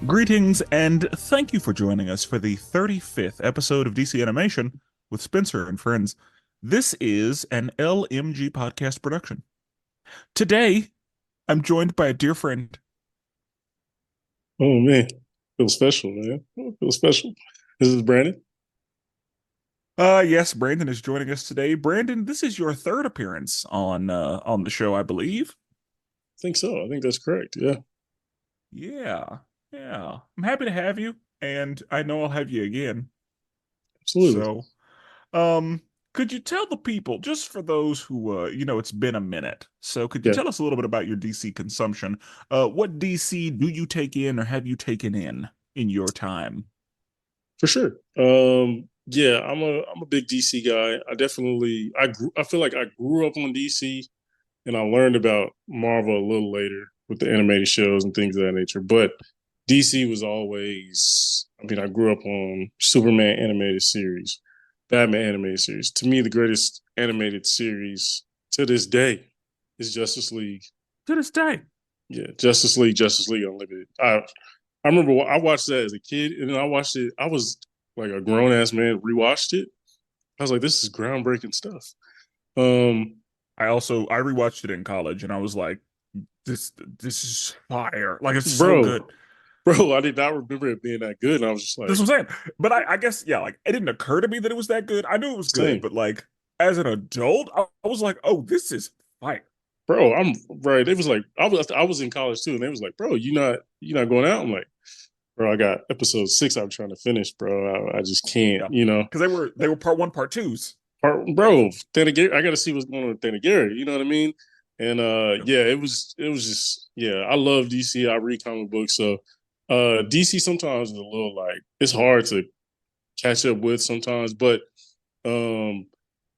Greetings and thank you for joining us for the 35th episode of DC Animation with Spenser and Friends. This is an LMG Podcast Production. Today, I'm joined by a dear friend. Oh man, feels special, man. Feels special. This is Brandon. Yes, Brandon is joining us today. Brandon, this is your third appearance on the show, I believe. I think so. I think that's correct. Yeah, Yeah, yeah. I'm happy to have you, and I know I'll have you again. absolutely. So, Um, could you tell the people, just for those who, it's been a minute. So could you Yeah, tell us a little bit about your DC consumption? What DC do you take in or have you taken in your time? for sure. Yeah, I'm a big DC guy. I feel like I grew up on DC and I learned about Marvel a little later with the animated shows and things of that nature. But DC was always, I grew up on Superman animated series, Batman animated series. To me, the greatest animated series to this day is Justice League. To this day. Yeah, Justice League Unlimited. I remember I watched that as a kid, and then I watched it. I was like a grown ass man, rewatched it. I was like, this is groundbreaking stuff. Um, I rewatched it in college and I was like, this is fire. Like it's so bro, good. I did not remember it being that good, and I was just That's like, what I'm saying. But I guess, yeah, like it didn't occur to me that it was that good. I knew it was good, same, but like as an adult, I was like, oh, this is fire. bro. I'm right. It was like I was in college too, and they was like, bro, you not going out. I'm like, bro, I got episode 6. I'm trying to finish, bro. I just can't, Yeah. Because they were part one, part twos. bro. Thanagary, I got to see what's going on with Thanagary. You know what I mean? And Yep. yeah, it was just yeah. I love DC. I read comic books, so DC sometimes is a little like it's hard to catch up with sometimes, but um,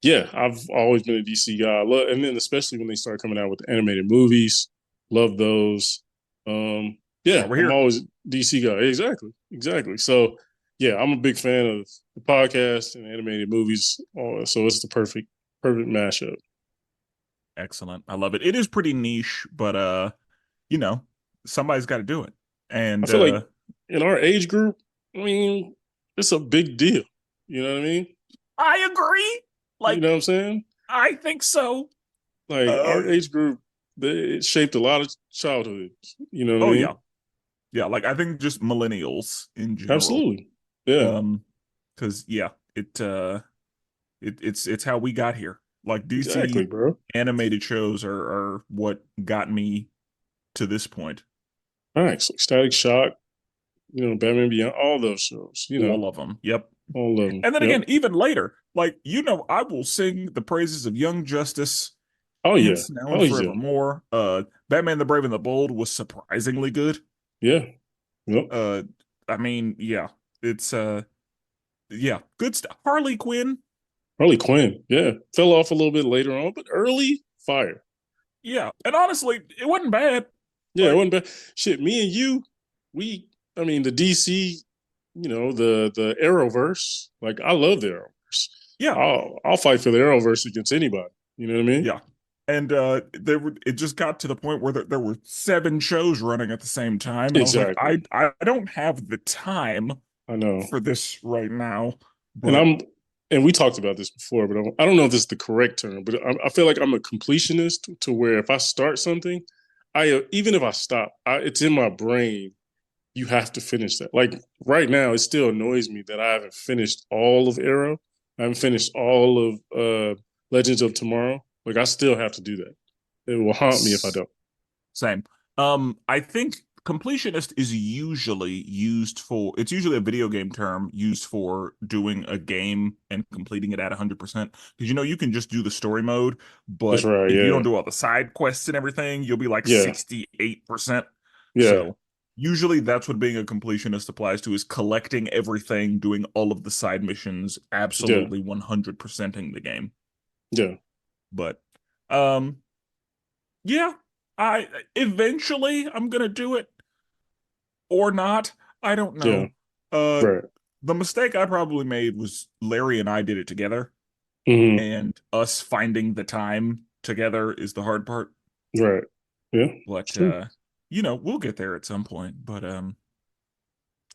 yeah, I've always been a DC guy. And then especially when they start coming out with the animated movies, love those. That's why Yeah, we're I'm here. always a DC guy. Exactly, exactly. So yeah, I'm a big fan of the podcast and animated movies. So it's the perfect mashup. Excellent. I love it. It is pretty niche, but you know, somebody's got to do it. I And feel like in our age group, it's a big deal. You know what I mean? I agree. You know Like what I'm saying? I think so. Like Uh our age group, it shaped a lot of childhood. You know what I oh yeah. mean? Yeah, like I think just millennials in general. Absolutely. Yeah, Um because yeah, it's how we got here. Like exactly, DC bro. animated shows are what got me to this point. All right, so Static Shock, Batman Beyond, all those shows, All of them. Yep. all of them. And then Yep. again, even later, like, I will sing the praises of Young Justice Oh yeah. hence now and Oh yeah. forevermore. Batman the Brave and the Bold was surprisingly good. Yeah. Yep. Uh, I mean, yeah, it's yeah, good stuff. Harley Quinn, Harley Quinn. Yeah. Fell off a little bit later on, but early fire. yeah, and honestly, it wasn't bad. Yeah, it Like, wasn't bad. Shit, me and you, we the DC, the Arrowverse. Like I love the Arrowverse. yeah, I'll fight for the Arrowverse against anybody. You know what I mean? yeah, and it just got to the point where there were seven shows running at the same time, and I was like, Exactly. I don't have the time I know. for this right now, and but I'm and we talked about this before, but I don't know if this is the correct term, but I feel like I'm a completionist to where if I start something, even if I stop, it's in my brain. You have to finish that. Like right now, it still annoys me that I haven't finished all of Arrow. I haven't finished all of Legends of Tomorrow. Like I still have to do that. It will haunt me if I don't. same. I think completionist is usually used for, it's usually a video game term used for doing a game and completing it at 100%. Because you can just do the story mode, That's but right. if you Yeah. don't do all the side quests and everything, you'll be like Yeah. 68%. Yeah. So usually that's what being a completionist applies to is collecting everything, doing all of the side missions, Yeah. absolutely 100%ing the game. Yeah. But um yeah, I eventually I'm gonna do it or not. I don't Yeah. know. Right. The mistake I probably made was Larry and I did it together, Hmm. and us finding the time together is the hard part. Right. Yeah. It's But true. we'll get there at some point. But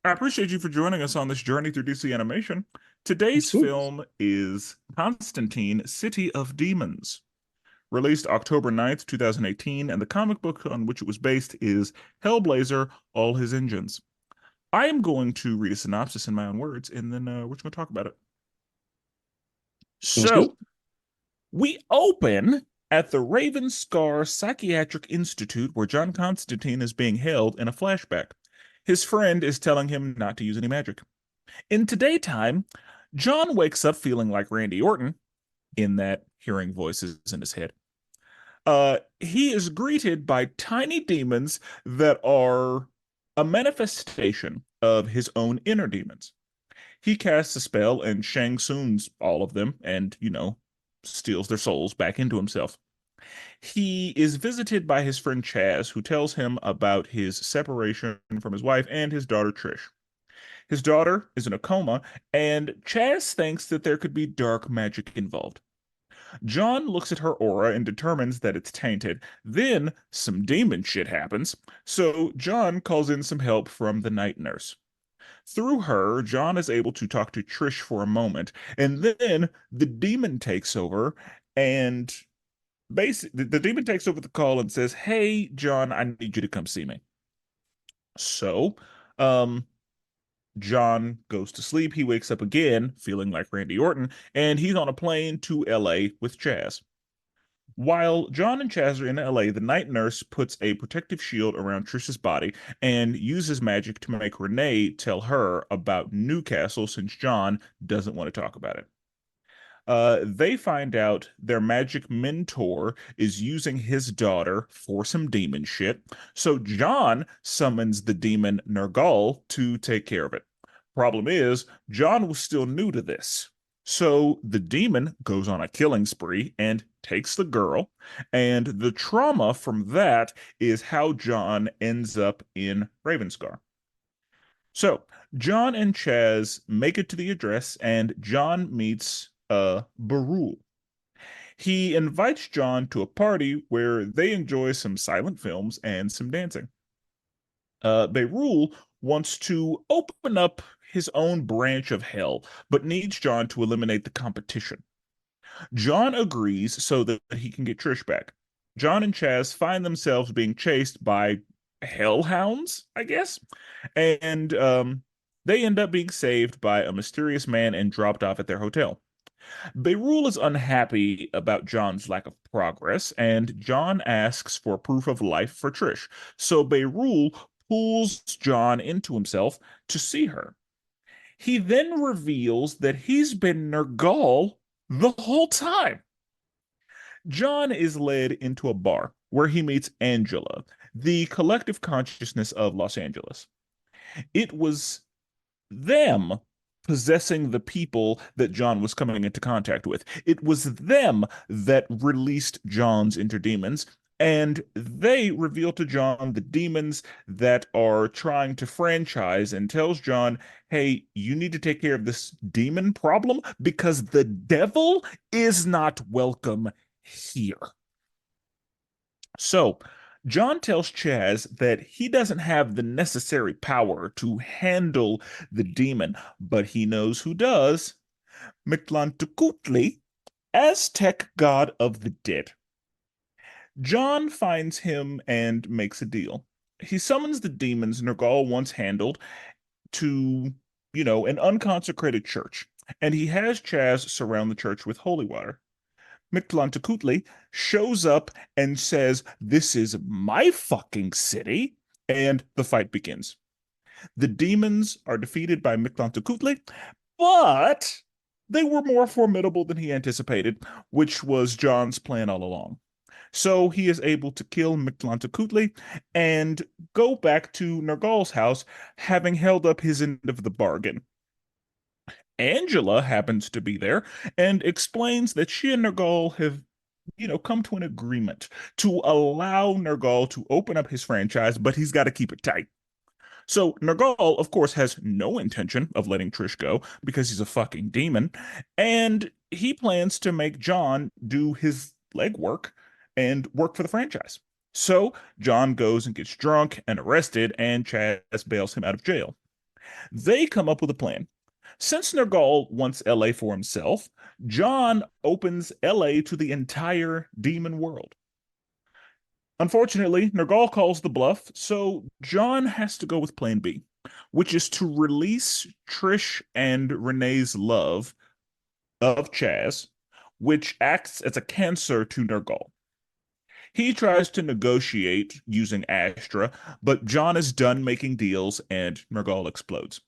I appreciate you for joining us on this journey through DC animation. Today's Absolutely. film is Constantine, City of Demons, released October 9th, 2018, and the comic book on which it was based is Hellblazer, All His Engines. I am going to read a synopsis in my own words, and then we're just going to talk about it. Sounds good. So, we open at the Raven Scar Psychiatric Institute where John Constantine is being held in a flashback. His friend is telling him not to use any magic. In today time, John wakes up feeling like Randy Orton, in that hearing voices in his head. He is greeted by tiny demons that are a manifestation of his own inner demons. He casts a spell and Shang Tsung's all of them and, steals their souls back into himself. He is visited by his friend Chaz, who tells him about his separation from his wife and his daughter Trish. His daughter is in a coma, and Chaz thinks that there could be dark magic involved. John looks at her aura and determines that it's tainted. Then some demon shit happens, so John calls in some help from the night nurse. Through her, John is able to talk to Trish for a moment, and then the demon takes over and basically the demon takes over the call and says, "Hey, John, I need you to come see me." So, um, John goes to sleep. He wakes up again, feeling like Randy Orton, and he's on a plane to LA with Chaz. While John and Chaz are in LA, the night nurse puts a protective shield around Trish's body and uses magic to make Renee tell her about Newcastle since John doesn't want to talk about it. They find out their magic mentor is using his daughter for some demon shit. So John summons the demon Nergal to take care of it. Problem is, John was still new to this. So the demon goes on a killing spree and takes the girl. And the trauma from that is how John ends up in Ravenscar. So John and Chaz make it to the address, and John meets Barul. He invites John to a party where they enjoy some silent films and some dancing. Beirul wants to open up his own branch of hell, but needs John to eliminate the competition. John agrees so that he can get Trish back. John and Chaz find themselves being chased by hellhounds, I guess, and they end up being saved by a mysterious man and dropped off at their hotel. Beirul is unhappy about John's lack of progress, and John asks for proof of life for Trish. So Beirul pulls John into himself to see her. He then reveals that he's been Nergal the whole time. John is led into a bar where he meets Angela, the collective consciousness of Los Angeles. It was them possessing the people that John was coming into contact with. It was them that released John's inner demons, and they reveal to John the demons that are trying to franchise and tells John, hey, you need to take care of this demon problem because the devil is not welcome here. So, John tells Chaz that he doesn't have the necessary power to handle the demon, but he knows who does. Mictlantecuhtli, Aztec god of the dead. John finds him and makes a deal. He summons the demons Nergal once handled to, an unconsecrated church, and he has Chaz surround the church with holy water. Mictlantecuhtli shows up and says, "This is my fucking city," and the fight begins. The demons are defeated by Mictlantecuhtli, but they were more formidable than he anticipated, which was John's plan all along. So he is able to kill Mictlantecuhtli and go back to Nergal's house, having held up his end of the bargain. Angela happens to be there and explains that she and Nergal have, come to an agreement to allow Nergal to open up his franchise, but he's got to keep it tight. So Nergal, of course, has no intention of letting Trish go because he's a fucking demon, and he plans to make John do his legwork and work for the franchise. So John goes and gets drunk and arrested, and Chaz bails him out of jail. They come up with a plan. Since Nergal wants LA for himself, John opens LA to the entire demon world. Unfortunately, Nergal calls the bluff, so John has to go with plan B, which is to release Trish and Renee's love of Chaz, which acts as a cancer to Nergal. He tries to negotiate using Astra, but John is done making deals and Nergal explodes.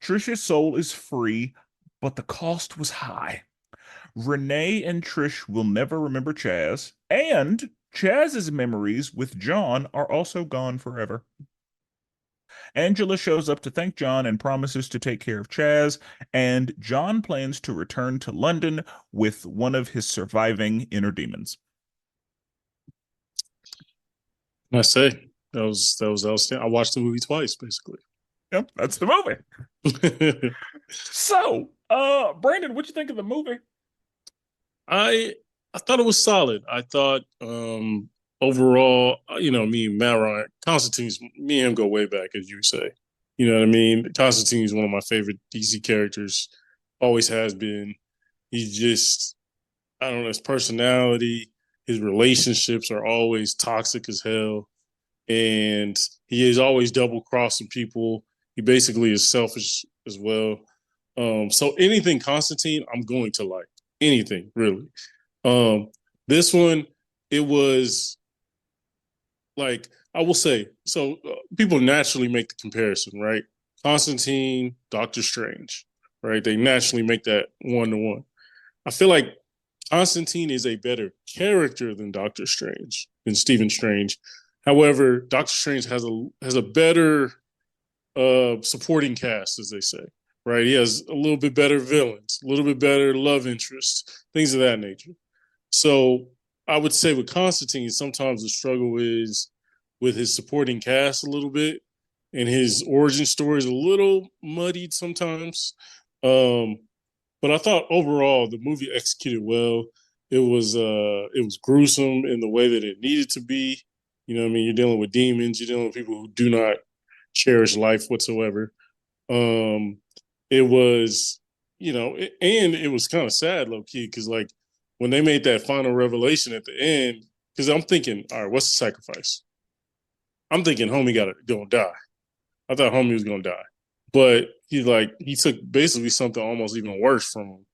Trish's soul is free, but the cost was high. Renee and Trish will never remember Chaz, and Chaz's memories with John are also gone forever. Angela shows up to thank John and promises to take care of Chaz, and John plans to return to London with one of his surviving inner demons. I say that was outstanding. I watched the movie twice, basically. Yep, that's the movie. So, Brandon, what'd you think of the movie? I thought it was solid. I thought overall, me and Matt Ryan, Constantine's me and him go way back, as you say. You know what I mean? Constantine is one of my favorite DC characters. Always has been. He's just I don't know, his personality, his relationships are always toxic as hell. And he is always double crossing people. He basically is selfish as well. So anything Constantine, I'm going to like. Anything, really. This one, it was like, I will say, so people naturally make the comparison, right? Constantine, Doctor Strange, right? They naturally make that one to one. I feel like Constantine is a better character than Doctor Strange, than Stephen Strange. However, Doctor Strange has a better supporting cast, as they say. Right, he has a little bit better villains, a little bit better love interests, things of that nature. So I would say with Constantine, sometimes the struggle is with his supporting cast a little bit, and his origin story is a little muddied sometimes. Um, but I thought overall the movie executed well. It was gruesome in the way that it needed to be. You know what I mean? You're dealing with demons, you're dealing with people who do not cherish life whatsoever. Um, it was, and it was kind of sad, low key, because like when they made that final revelation at the end, because I'm thinking, all right, what's the sacrifice? I'm thinking homie gonna die. I thought homie was gonna die, but he took basically something almost even worse from him,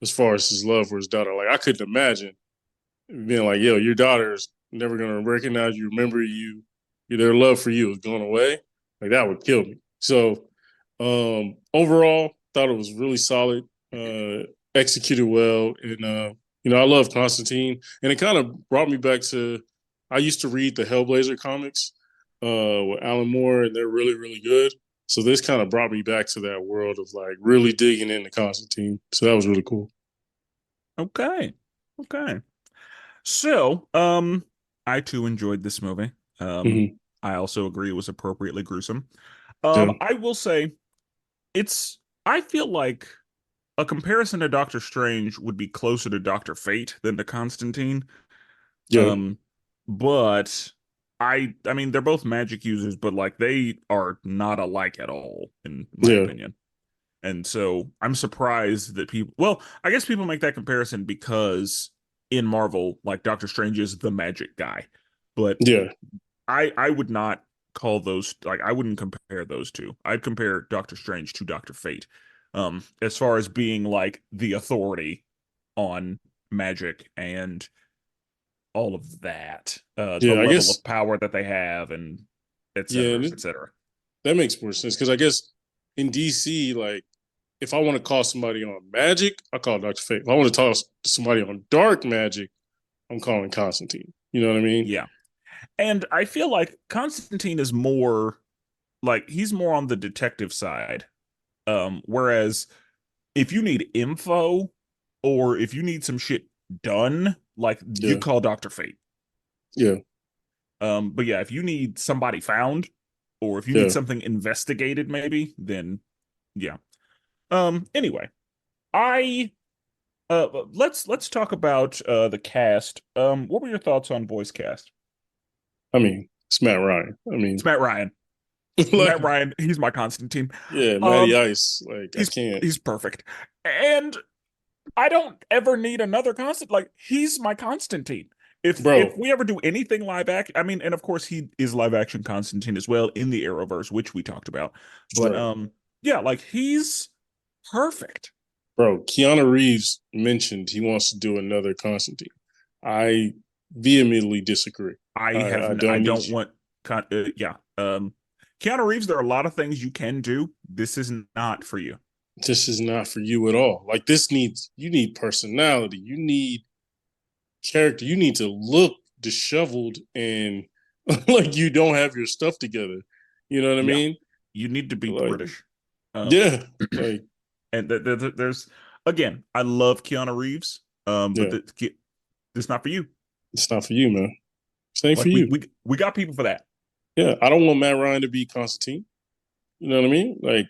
as far as his love for his daughter. Like I couldn't imagine being like, yo, your daughter's never gonna recognize you, remember you, their love for you is going away. Like that would kill me. So overall, thought it was really solid, executed well, and I love Constantine, and it kind of brought me back to I used to read the Hellblazer comics with Alan Moore, and they're really really good. So this kind of brought me back to that world of like really digging into Constantine. So that was really cool. Okay. Okay. So, I too enjoyed this movie. Mm-hmm. I also agree it was appropriately gruesome. Yeah, I will say I feel like a comparison to Doctor Strange would be closer to Doctor Fate than to Constantine. yeah, Um, but I mean they're both magic users, but like they are not alike at all, in my yeah, opinion. And so I'm surprised that well, I guess people make that comparison because in Marvel, like Doctor Strange is the magic guy. But yeah, I would not call those like I wouldn't compare those two. I'd compare Doctor Strange to Doctor Fate. As far as being like the authority on magic and all of that, the yeah. I level guess of power that they have and et yeah, cetera, and et cetera. that makes more sense because I guess in DC, like if I want to call somebody on magic, I call Doctor Fate. If I want to talk to somebody on dark magic, I'm calling Constantine. You know what I mean? Yeah. And I feel like Constantine is more like he's more on the detective side. Whereas if you need info or if you need some shit done, like you Yeah, call Dr. Fate. yeah, But yeah, if you need somebody found or if you need yeah. something investigated, maybe, then yeah. Anyway, I let's talk about the cast. What were your thoughts on voice cast? I mean, it's Matt Ryan. I It's mean, Matt Ryan. Like, Matt Ryan, he's my Constantine. yeah, Matty Um, Ice. Like, I he's can't, he's perfect. And I don't ever need another constant. Like he's my Constantine. If bro. we ever do anything live action, I mean, and of course he is live action Constantine as well in the Arrowverse, which we talked about. But Right, yeah, like he's perfect. bro. Keanu Reeves mentioned he wants to do another Constantine. I vehemently disagree. I I don't need don't you. want yeah. Keanu Reeves, there are a lot of things you can do. This is not for you. This is not for you at all. Like, you need personality. You need character. You need to look disheveled and like you don't have your stuff together. You know what I Yeah, mean? you need to be Like, British. Um, yeah, like, and there's again, I love Keanu Reeves. But yeah, it's not for you. it's not for you, man. It ain't for Like we you. we we got people for that. Yeah, I don't want Matt Ryan to be Constantine. You know what I mean? Like,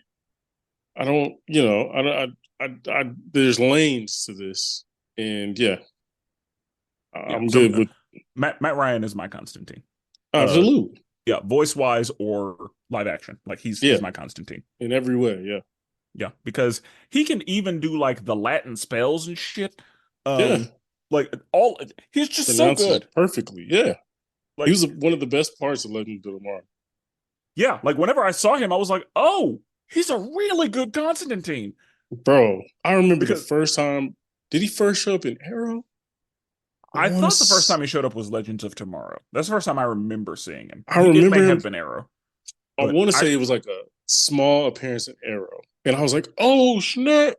I don't, you know, there's lanes to this, and yeah, Yeah. I'm So good with Matt Ryan is my Constantine. Uh, absolute, yeah, voice wise or live action. Like yeah, he's my Constantine. in every way, yeah, Yeah, because he can even do like the Latin spells and shit. yeah, Um, like all he's just so pronounces good. perfectly, yeah. He Like was one of the best parts of Legend of Tomorrow. yeah, like whenever I saw him, I was like, oh, he's a really good Constantine. Bro, I remember the Because first time. Did he first show up in Arrow? I thought the first time he showed up was Legends of Tomorrow. That's the first time I remember seeing him. I It may remember him. have been Arrow, I but want to say it was like a small appearance in Arrow, and I was like, "Oh snap!"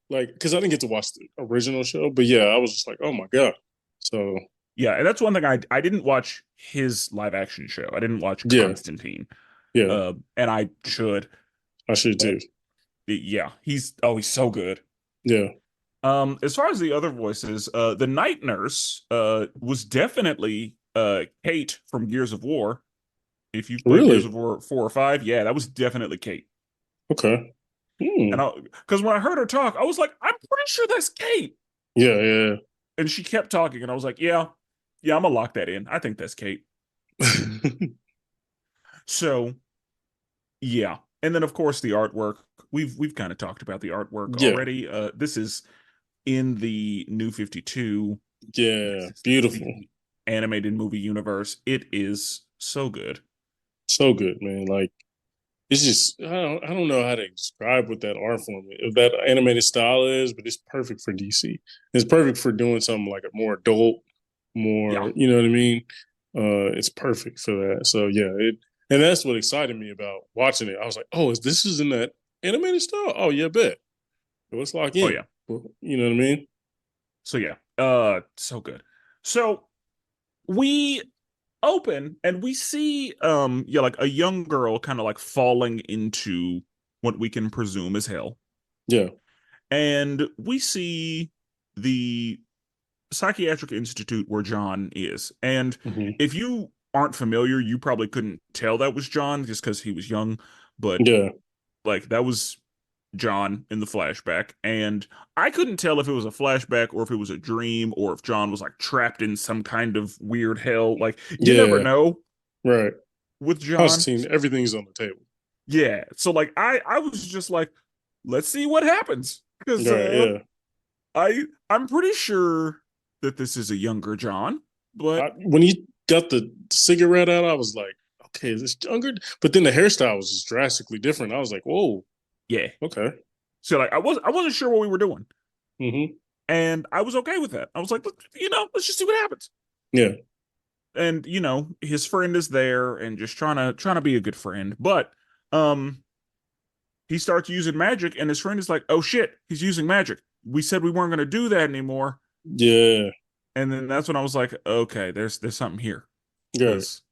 Like, because I didn't get to watch the original show, but yeah, I was just like, "Oh my god!" So yeah, and that's one thing I didn't watch his live action show. I didn't watch yeah, Constantine. yeah, And I should, I should but too. yeah, he's so good. Yeah, As far as the other voices, the night nurse was definitely Kate from Gears of War. If you've played Gears of really? War 4 or 5, yeah, that was definitely Kate. Okay. And Hmm. I because when I heard her talk, I was like, I'm pretty sure that's Kate. Yeah, yeah. And she kept talking, and I was like, yeah, I'm gonna lock that in. I think that's Kate. So yeah. And then of course the artwork. We've kind of talked about the artwork Yeah, already. This is in the New 52. yeah. This is Beautiful. the animated movie universe. It is so good. So good, man. Like, it's just I don't know how to describe what that art form is, that animated style is, but it's perfect for DC. It's perfect for doing something like a more adult, Yeah. more, you know what I mean? It's perfect for that. So yeah, it and that's what excited me about watching it. I was like, oh, is this is in that animated style? Oh yeah, bet. So let's lock Oh in. yeah. You know what I mean? So yeah. So good. So we open and we see yeah, like a young girl kind of like falling into what we can presume is hell. Yeah. And we see the psychiatric institute where John is. And Hmm. if you aren't familiar, you probably couldn't tell that was John just because he was young, but Yeah. like that was John in the flashback. And I couldn't tell if it was a flashback or if it was a dream or if John was like trapped in some kind of weird hell. Like you never Yeah. know Right. with John. Constantine, everything's on the table. Yeah. So like I was just like, let's see what happens. Because Right. Yeah. I'm pretty sure that this is a younger John, but When he got the cigarette out, I was like, okay, is this younger? But then the hairstyle was just drastically different. I was like, whoa, yeah. okay. So like I wasn't sure what we were doing, Hmm. and I was okay with that. I was like, let's just see what happens. Yeah. And his friend is there and just trying to be a good friend, but um, he starts using magic, and his friend is like, oh shit, he's using magic. We said we weren't going to do that anymore, Yeah. and then that's when I was like, okay, there's something here, Right. because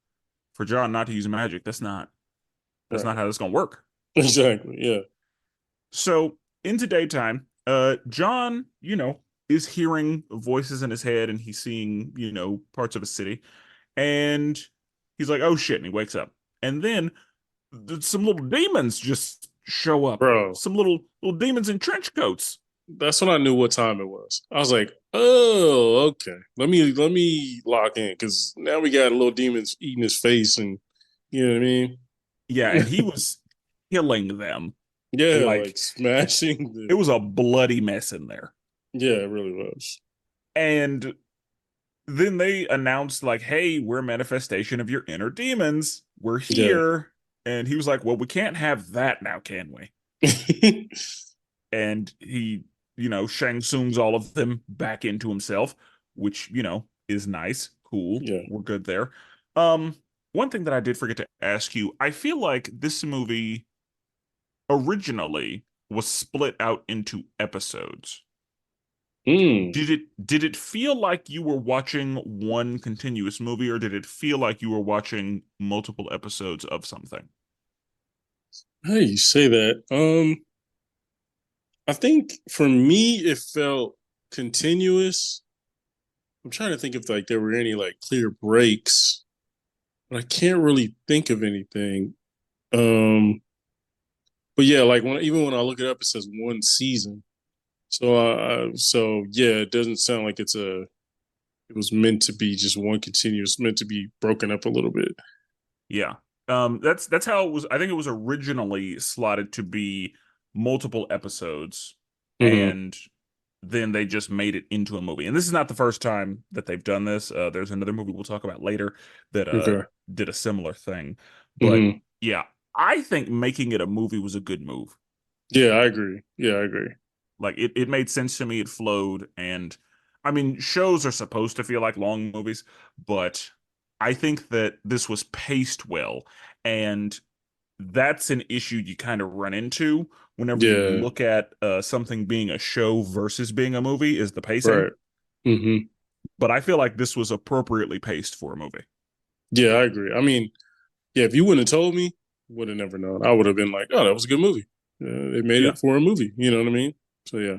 for John not to use magic, that's not Right. how it's going to work. Exactly. Yeah. So into daytime, John, is hearing voices in his head and he's seeing, parts of a city. And he's like, oh shit, and he wakes up. And then some little demons just show up. Bro, Some little demons in trench coats. that's when I knew what time it was. I was like, oh, okay. Let me lock in because now we got little demons eating his face and you know what I mean? Yeah, and he was killing them. Yeah, like Like smashing it the. was a bloody mess in there. Yeah, it really was. And then they announced like, "Hey, we're a manifestation of your inner demons. We're Yeah. here." And he was like, "Well, we can't have that now, can we?" And he, Shang Tsung's all of them back into himself, which, is nice, cool. Yeah. We're good there. Um, One thing that I did forget to ask you, I feel like this movie originally was split out into episodes. Mm. Did it feel like you were watching one continuous movie, or did it feel like you were watching multiple episodes of something? Hey, you say that. I think for me it felt continuous. I'm trying to think if like there were any like clear breaks, but I can't really think of anything. Um, but yeah, like even when I look it up, it says one season. So yeah, it doesn't sound like it was meant to be just one continuous, meant to be broken up a little bit. Yeah. That's how it was. I think it was originally slotted to be multiple episodes, Hmm. and then they just made it into a movie. And this is not the first time that they've done this. There's another movie we'll talk about later that Okay. did a similar thing. But Hmm. yeah, I think making it a movie was a good move. Yeah, I agree. Yeah, I agree. Like it made sense to me. It flowed, and I mean, shows are supposed to feel like long movies, but I think that this was paced well, and that's an issue you kind of run into whenever you Yeah, look at something being a show versus being a movie is the pacing. right. Hmm. But I feel like this was appropriately paced for a movie. Yeah, I agree. I mean, yeah, if you wouldn't have told me, would have never known. I would have been like, oh, that was a good movie. They made Yeah. it for a movie. You know what I mean? So yeah,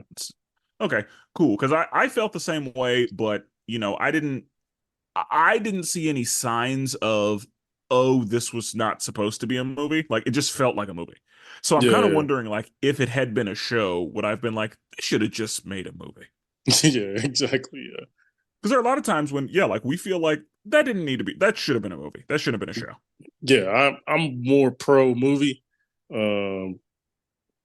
Okay, cool. Because I felt the same way, but I didn't see any signs of, oh, this was not supposed to be a movie. Like it just felt like a movie. So I'm kind of yeah, wondering, like, if it had been a show, would I've been like, they should have just made a movie? yeah, exactly. Yeah, Because there are a lot of times when, yeah, like we feel like that didn't need to be, that should have been a movie. That should have been a show. yeah. I'm more pro movie. Um,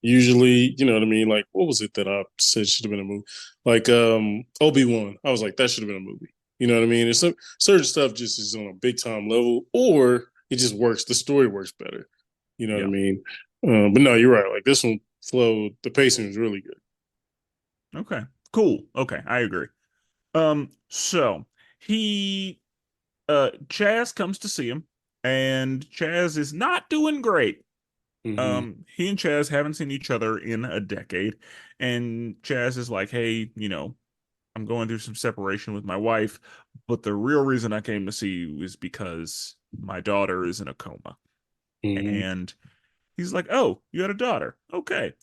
Usually, you know what I mean. Like, what was it that I said should have been a movie? Like Obi-Wan. I was like, that should have been a movie. You know what I mean? And some certain stuff just is on a big time level, or it just works. The story works better. You know what I Yeah. mean? But no, you're right. Like this one flowed. The pacing was really good. Okay. Cool. Okay. I agree. So he, Chaz comes to see him, and Chaz is not doing great. Hmm. He and Chaz haven't seen each other in a decade, and Chaz is like, "Hey, I'm going through some separation with my wife, but the real reason I came to see you is because my daughter is in a coma." Hmm. And he's like, "Oh, you had a daughter? Okay."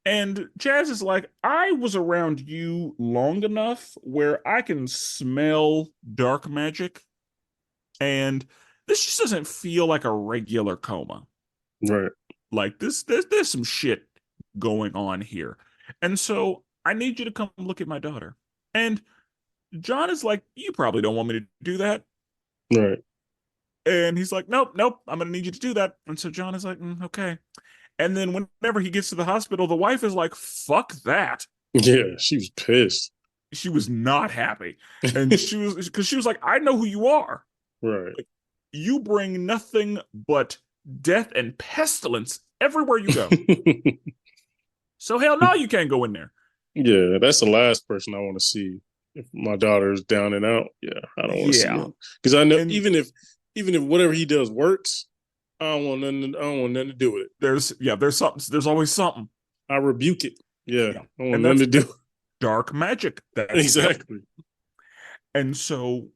And Chaz is like, "I was around you long enough where I can smell dark magic, and this just doesn't feel like a regular coma. Right. Like there's some shit going on here. And so I need you to come look at my daughter." And John is like, "You probably don't want me to do that." Right. And he's like, "Nope, nope, I'm gonna need you to do that." And so John is like, okay. And then whenever he gets to the hospital, the wife is like, "Fuck that." Yeah, she was pissed. She was not happy. And because she was like, "I know who you are. Right. Like, you bring nothing but death and pestilence everywhere you go. So hell no, you can't go in there." Yeah, that's the last person I want to see. If my daughter's down and out, yeah, I don't want to see Yeah. him because I know And even if whatever he does works, I don't want nothing to do with it. there's something, there's always something. I rebuke it. Yeah, Yeah. I want And nothing that's to do. dark magic. That's yep. Exactly. And so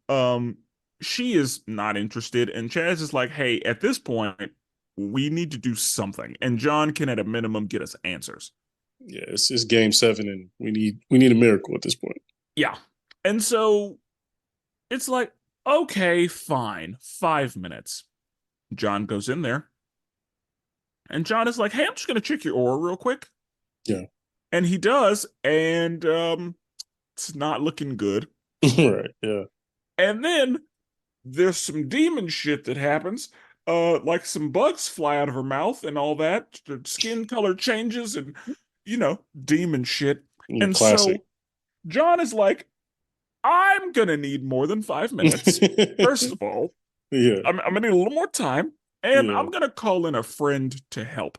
she is not interested, and Chaz is like, "Hey, at this point, we need to do something." And John can at a minimum get us answers. Yeah, it's game 7, and we need a miracle at this point. Yeah. And so it's like, okay, fine. 5 minutes. John goes in there, and John is like, "Hey, I'm just gonna check your aura real quick." Yeah. And he does, and it's not looking good. Right. Yeah. And then there's some demon shit that happens, like some bugs fly out of her mouth and all that. The skin color changes and demon shit. Yeah, And classic. so John is like, I'm gonna need more than 5 minutes. First of all, Yeah, I'm gonna need a little more time, and yeah, I'm gonna call in a friend to help.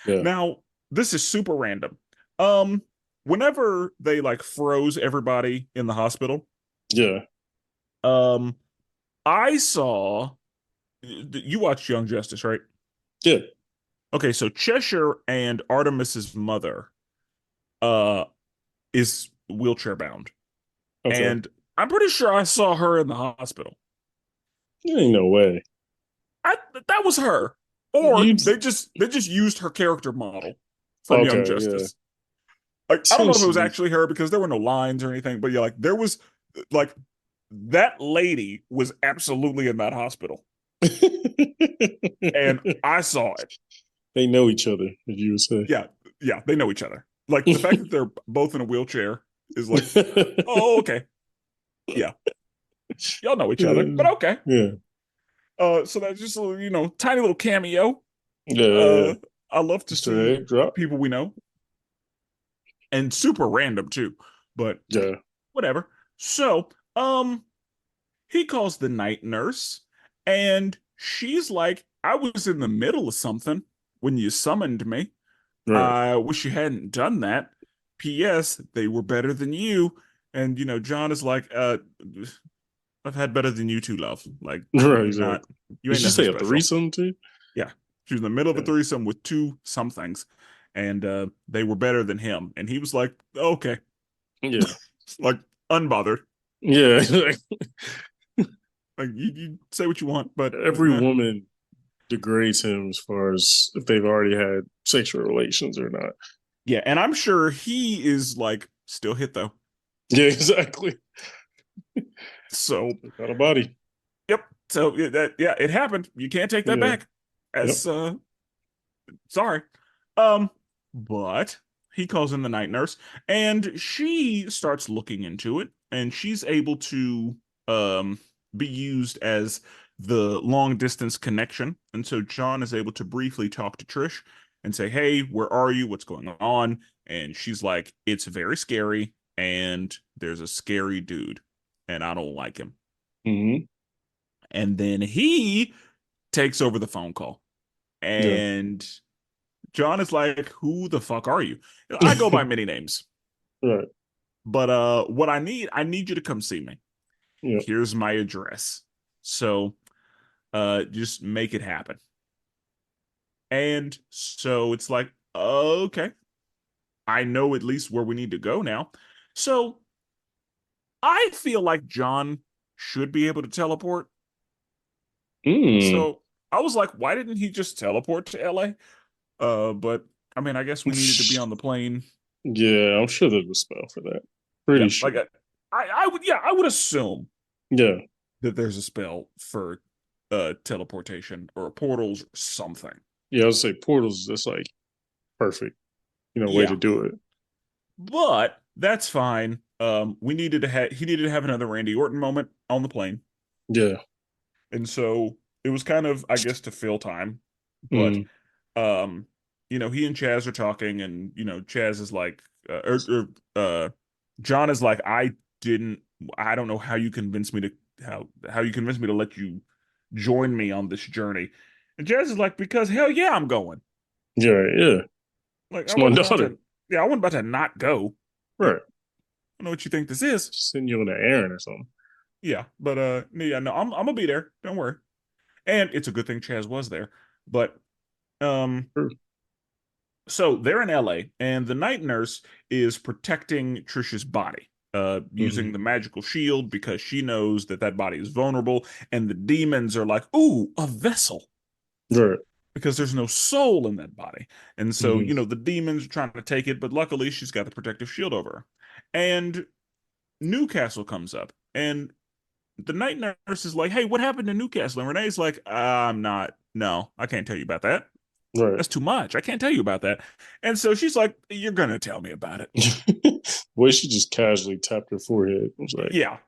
yeah, Now, this is super random. Um, Whenever they like froze everybody in the hospital, yeah, um, I saw you watched Young Justice, right? yeah. Okay, so Cheshire and Artemis's mother uh is wheelchair bound. Okay. And I'm pretty sure I saw her in the hospital. There ain't no way. I That was her. Or You they just used her character model from Young okay? Yeah. Justice. Like I don't know if it was Potentially. actually her because there were no lines or anything, but yeah, like there was like that lady was absolutely in that hospital. And I saw it. They know each other, as you would say. Yeah, yeah, they know each other. Like the fact that they're both in a wheelchair is like, oh, okay. Yeah, y'all know each other, but okay. Yeah. So that's just a little, tiny little cameo. Yeah. Uh, I love to Easter see egg drop. people we know, and super random too, but Yeah. whatever. So, he calls the night nurse, and she's like, "I was in the middle of something when you summoned me. Right. I wish you hadn't done that. P.S. They were better than you." And John is like, I've had better than you two, love. Like, Right. you're not, Exactly. you Did ain't she nothing say a special. threesome too? Yeah. She was in the middle of a Yeah. threesome with two somethings, and they were better than him. And he was like, okay, Yeah. like unbothered. Yeah. Like you say what you want, but Every woman degrades him as far as if they've already had sexual relations or not. yeah. And I'm sure he is like still hit though. Yeah, exactly. So Got a body. yep. So yeah, it happened. You can't take that Yeah. back. Yep. As sorry. Um, but he calls in the night nurse, and she starts looking into it, and she's able to um be used as the long distance connection. And so John is able to briefly talk to Trish and say, "Hey, where are you? What's going on?" And she's like, "It's very scary, and there's a scary dude, and I don't like him." Hmm. And then he takes over the phone call. Yeah. And John is like, "Who the fuck are you?" I go by many names, Right. but what I need you to come see me. Yeah. Here's my address. So just make it happen. And so it's like, okay, I know at least where we need to go now. So I feel like John should be able to teleport. Mm. So I was like, why didn't he just teleport to LA? But I mean, I guess we needed to be on the plane. Yeah, I'm sure there's a spell for that. Pretty Yeah, sure. like I would assume Yeah. that there's a spell for teleportation or portals or something. Yeah, I would say portals. That's like perfect, way to Yeah, do it. but that's fine. We needed to have he needed to have another Randy Orton moment on the plane, Yeah. and so it was kind of, I guess, to fill time. But Mm. um, he and Chaz are talking, and Chaz is like, John is like, didn't, I don't know how you convinced me to how you convinced me to let you join me on this journey. And Chaz is like, because hell yeah, I'm going. Yeah. Yeah. Like It's my daughter. I wasn't about to not go. Like, Right. I don't know what you think this is. Just send you on an errand or something. Yeah, but yeah, no, I'm gonna be there. Don't worry. And it's a good thing Chaz was there. But um, True. so they're in LA, and the night nurse is protecting Trisha's body, Hmm. using the magical shield because she knows that that body is vulnerable, and the demons are like, "Ooh, a vessel," Right. because there's no soul in that body. And so, Hmm. the demons are trying to take it, but luckily she's got the protective shield over her. And Newcastle comes up, and the night nurse is like, "Hey, what happened to Newcastle?" And Renee's like, "I'm not. No, I can't tell you about that. Right. That's too much. I can't tell you about that." And so she's like, "You're gonna tell me about it." Well, she just casually tapped her forehead. I was like, Yeah,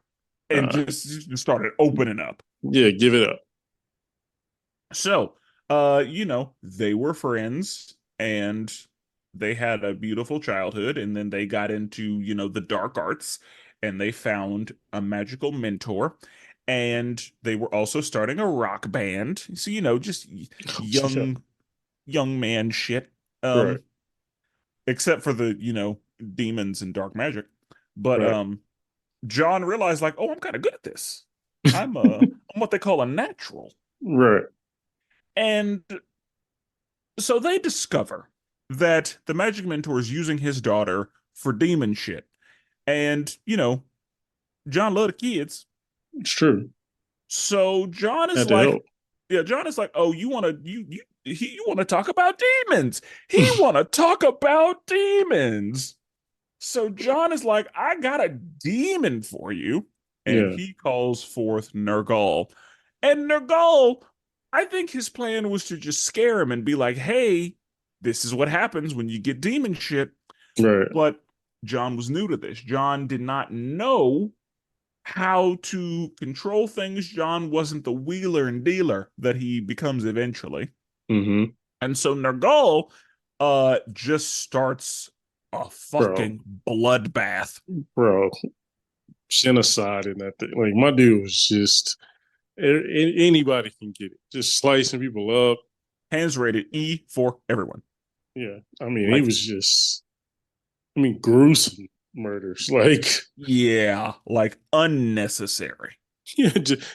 and just started opening up. yeah, give it up. So, they were friends and they had a beautiful childhood, and then they got into, the dark arts and they found a magical mentor. And they were also starting a rock band. So, just Yeah. young, young man shit. Right. Um, except for the, demons and dark magic. But Right. John realized like, oh, I'm kind of good at this. I'm what they call a natural. Right. And so they discover that the magic mentor is using his daughter for demon shit. And, John loved the kids. It's true. So John is Had to like, help. yeah, John is like, oh, you want to talk about demons. He want to talk about demons. So John is like, I got a demon for you. And Yeah. he calls forth Nergal. And Nergal, I think his plan was to just scare him and be like, hey, this is what happens when you get demon shit. Right. But John was new to this. John did not know how to control things. John wasn't the wheeler and dealer that he becomes eventually. Mm-hmm. And so Nergal just starts a Bro. fucking bloodbath. Bro. Genocide in that thing. Like my dude was just anybody can get it. Just slicing people up. Hands rated E for everyone. Yeah. I mean, he Like, was just gruesome murders. Like yeah, like unnecessary. yeah,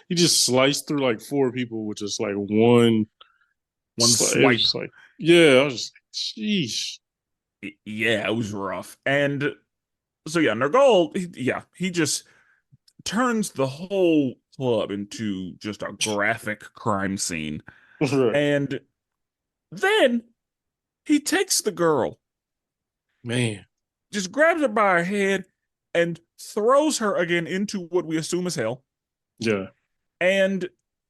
he just sliced through like four people with just like one One it was swipe. just like yeah, I was just like, sheesh. Yeah, it was rough. And so yeah, Nergal, he just turns the whole club into just a graphic crime scene. Right. And then he takes the girl, Man. just grabs her by her head, and throws her again into what we assume is hell. Yeah. And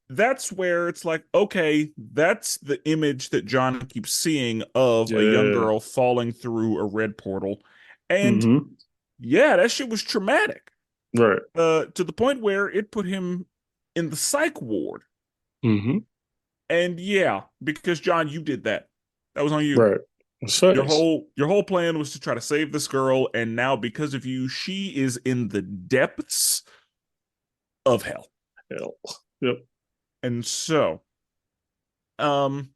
that's where it's like, okay, that's the image that John keeps seeing of a young Yeah. girl falling through a red portal. And Mm-hmm. yeah, that shit was traumatic. Right. To the point where it put him in the psych ward. Mm-hmm. And yeah, because John, you did that. That was on you. Right. It's Your facts. whole plan was to try to save this girl, and now because of you, she is in the depths of hell. Hell. Yep. And so, um,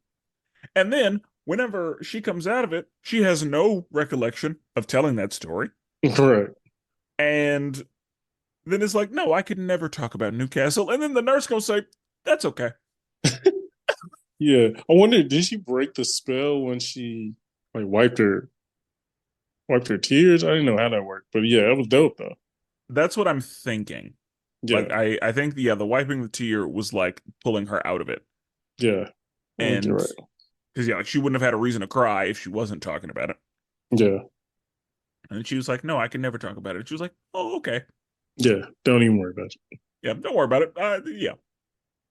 and then whenever she comes out of it, she has no recollection of telling that story. Right. And then it's like, no, I could never talk about Newcastle. And then the nurse gonna say, that's okay. Yeah. I wonder, did she break the spell when she like wiped her tears? I didn't know how that worked. But yeah, it was dope though. That's what I'm thinking. Like Yeah. I think the wiping the tear was like pulling her out of it. Yeah. I think you're And right. because yeah, like she wouldn't have had a reason to cry if she wasn't talking about it. Yeah. And she was like, "No, I can never talk about it." She was like, "Oh, okay, Yeah. Don't even worry about yeah, don't worry about it. Yeah,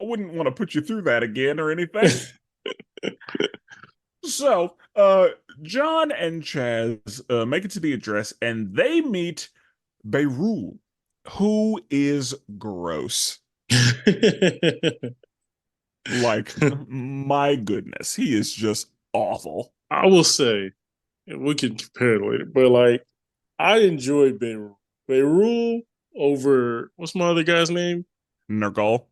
I wouldn't want to put you through that again or anything." it. So, John and Chaz make it to the address, and they meet Beirut, who is gross. Like, my goodness, he is just awful. I will say, and we can compare it later, but like I enjoyed Beirut. Beirut over what's my other guy's name? Nergal.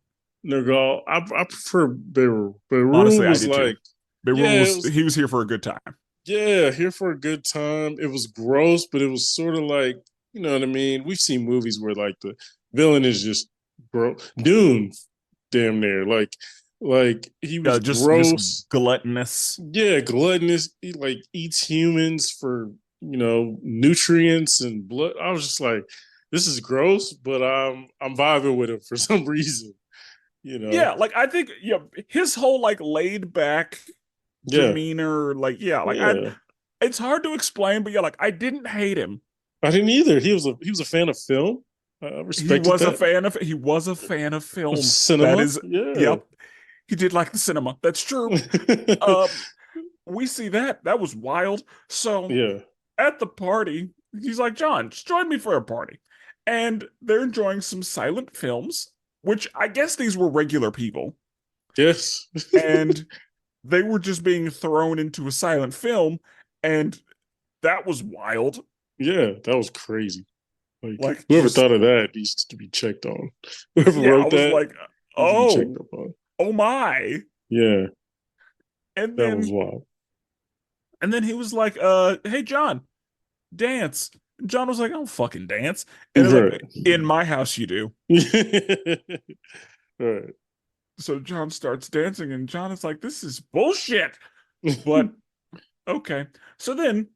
Nergal. I prefer Beirut. Honestly, Beirut I was did too. like, Beirut yeah, it was was he was here for a good time. yeah, here for a good time. It was gross, but it was sort of like, you know what I mean? We've seen movies where like the villain is just gross. Dune, damn near. Like he was Just gross. gluttonous. Yeah, gluttonous. He like eats humans for, nutrients and blood. I was just like, this is gross, but I'm vibing with it for some reason, you Yeah, know. like I think his whole like laid back Yeah. demeanor, like yeah, like I Yeah. it's hard to explain, but yeah, like I didn't hate him. I didn't either. He was a fan of film. I respected that. He was a fan of film. That Cinema. is, Yeah. yep. He did like the cinema. That's true. Um, we see that. That was wild. So Yeah. at the party, he's like, John, just join me for a party. And they're enjoying some silent films, which I guess these were regular people. Yes. and they were just being thrown into a silent film, and that was wild. Yeah, that was crazy. Like Like, whoever just thought of that needs to be checked on. Whoever yeah, I wrote was that like, needs to be checked oh, up on. oh my. Yeah, And that was then wild. and then he was like, hey John, dance. John was like, I don't fucking dance. And they're Right. like, in my house you do. Right. So John starts dancing, and John is like, this is bullshit. But okay. So then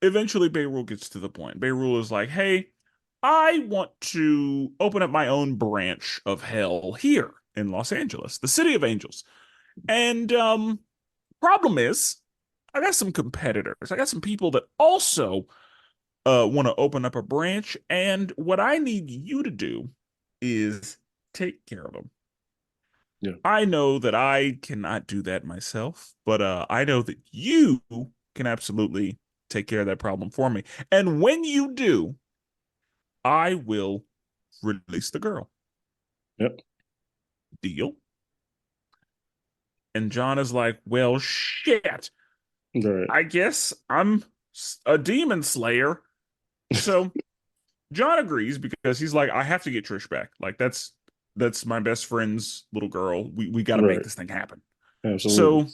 eventually Beyrul gets to the point. Beyrul is like, hey, I want to open up my own branch of hell here in Los Angeles, the city of angels. And problem is, I got some competitors. I got some people that also want to open up a branch, and what I need you to do is take care of them. Yeah. I know that I cannot do that myself, but I know that you can absolutely take care of that problem for me. And when you do, I will release the girl. Yep. Deal? And John is like, well, shit. Right. I guess I'm a demon slayer. So John agrees because he's like, I have to get Trish back. Like that's my best friend's little girl. We got to make Right. this thing happen. Absolutely.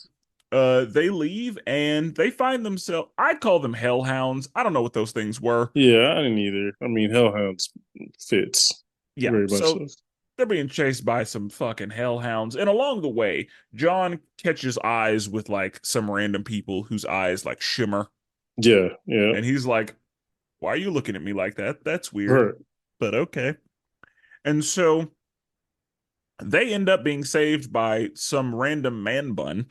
So they leave and they find themselves. I call them hellhounds. I don't know what those things were. Yeah, I didn't either. I mean, Hellhounds fits Yeah. very much So so. they're being chased by some fucking hellhounds. And along the way, John catches eyes with like some random people whose eyes like shimmer. Yeah. Yeah. And he's like, why are you looking at me like that? That's weird. Right. But okay. And so they end up being saved by some random man bun,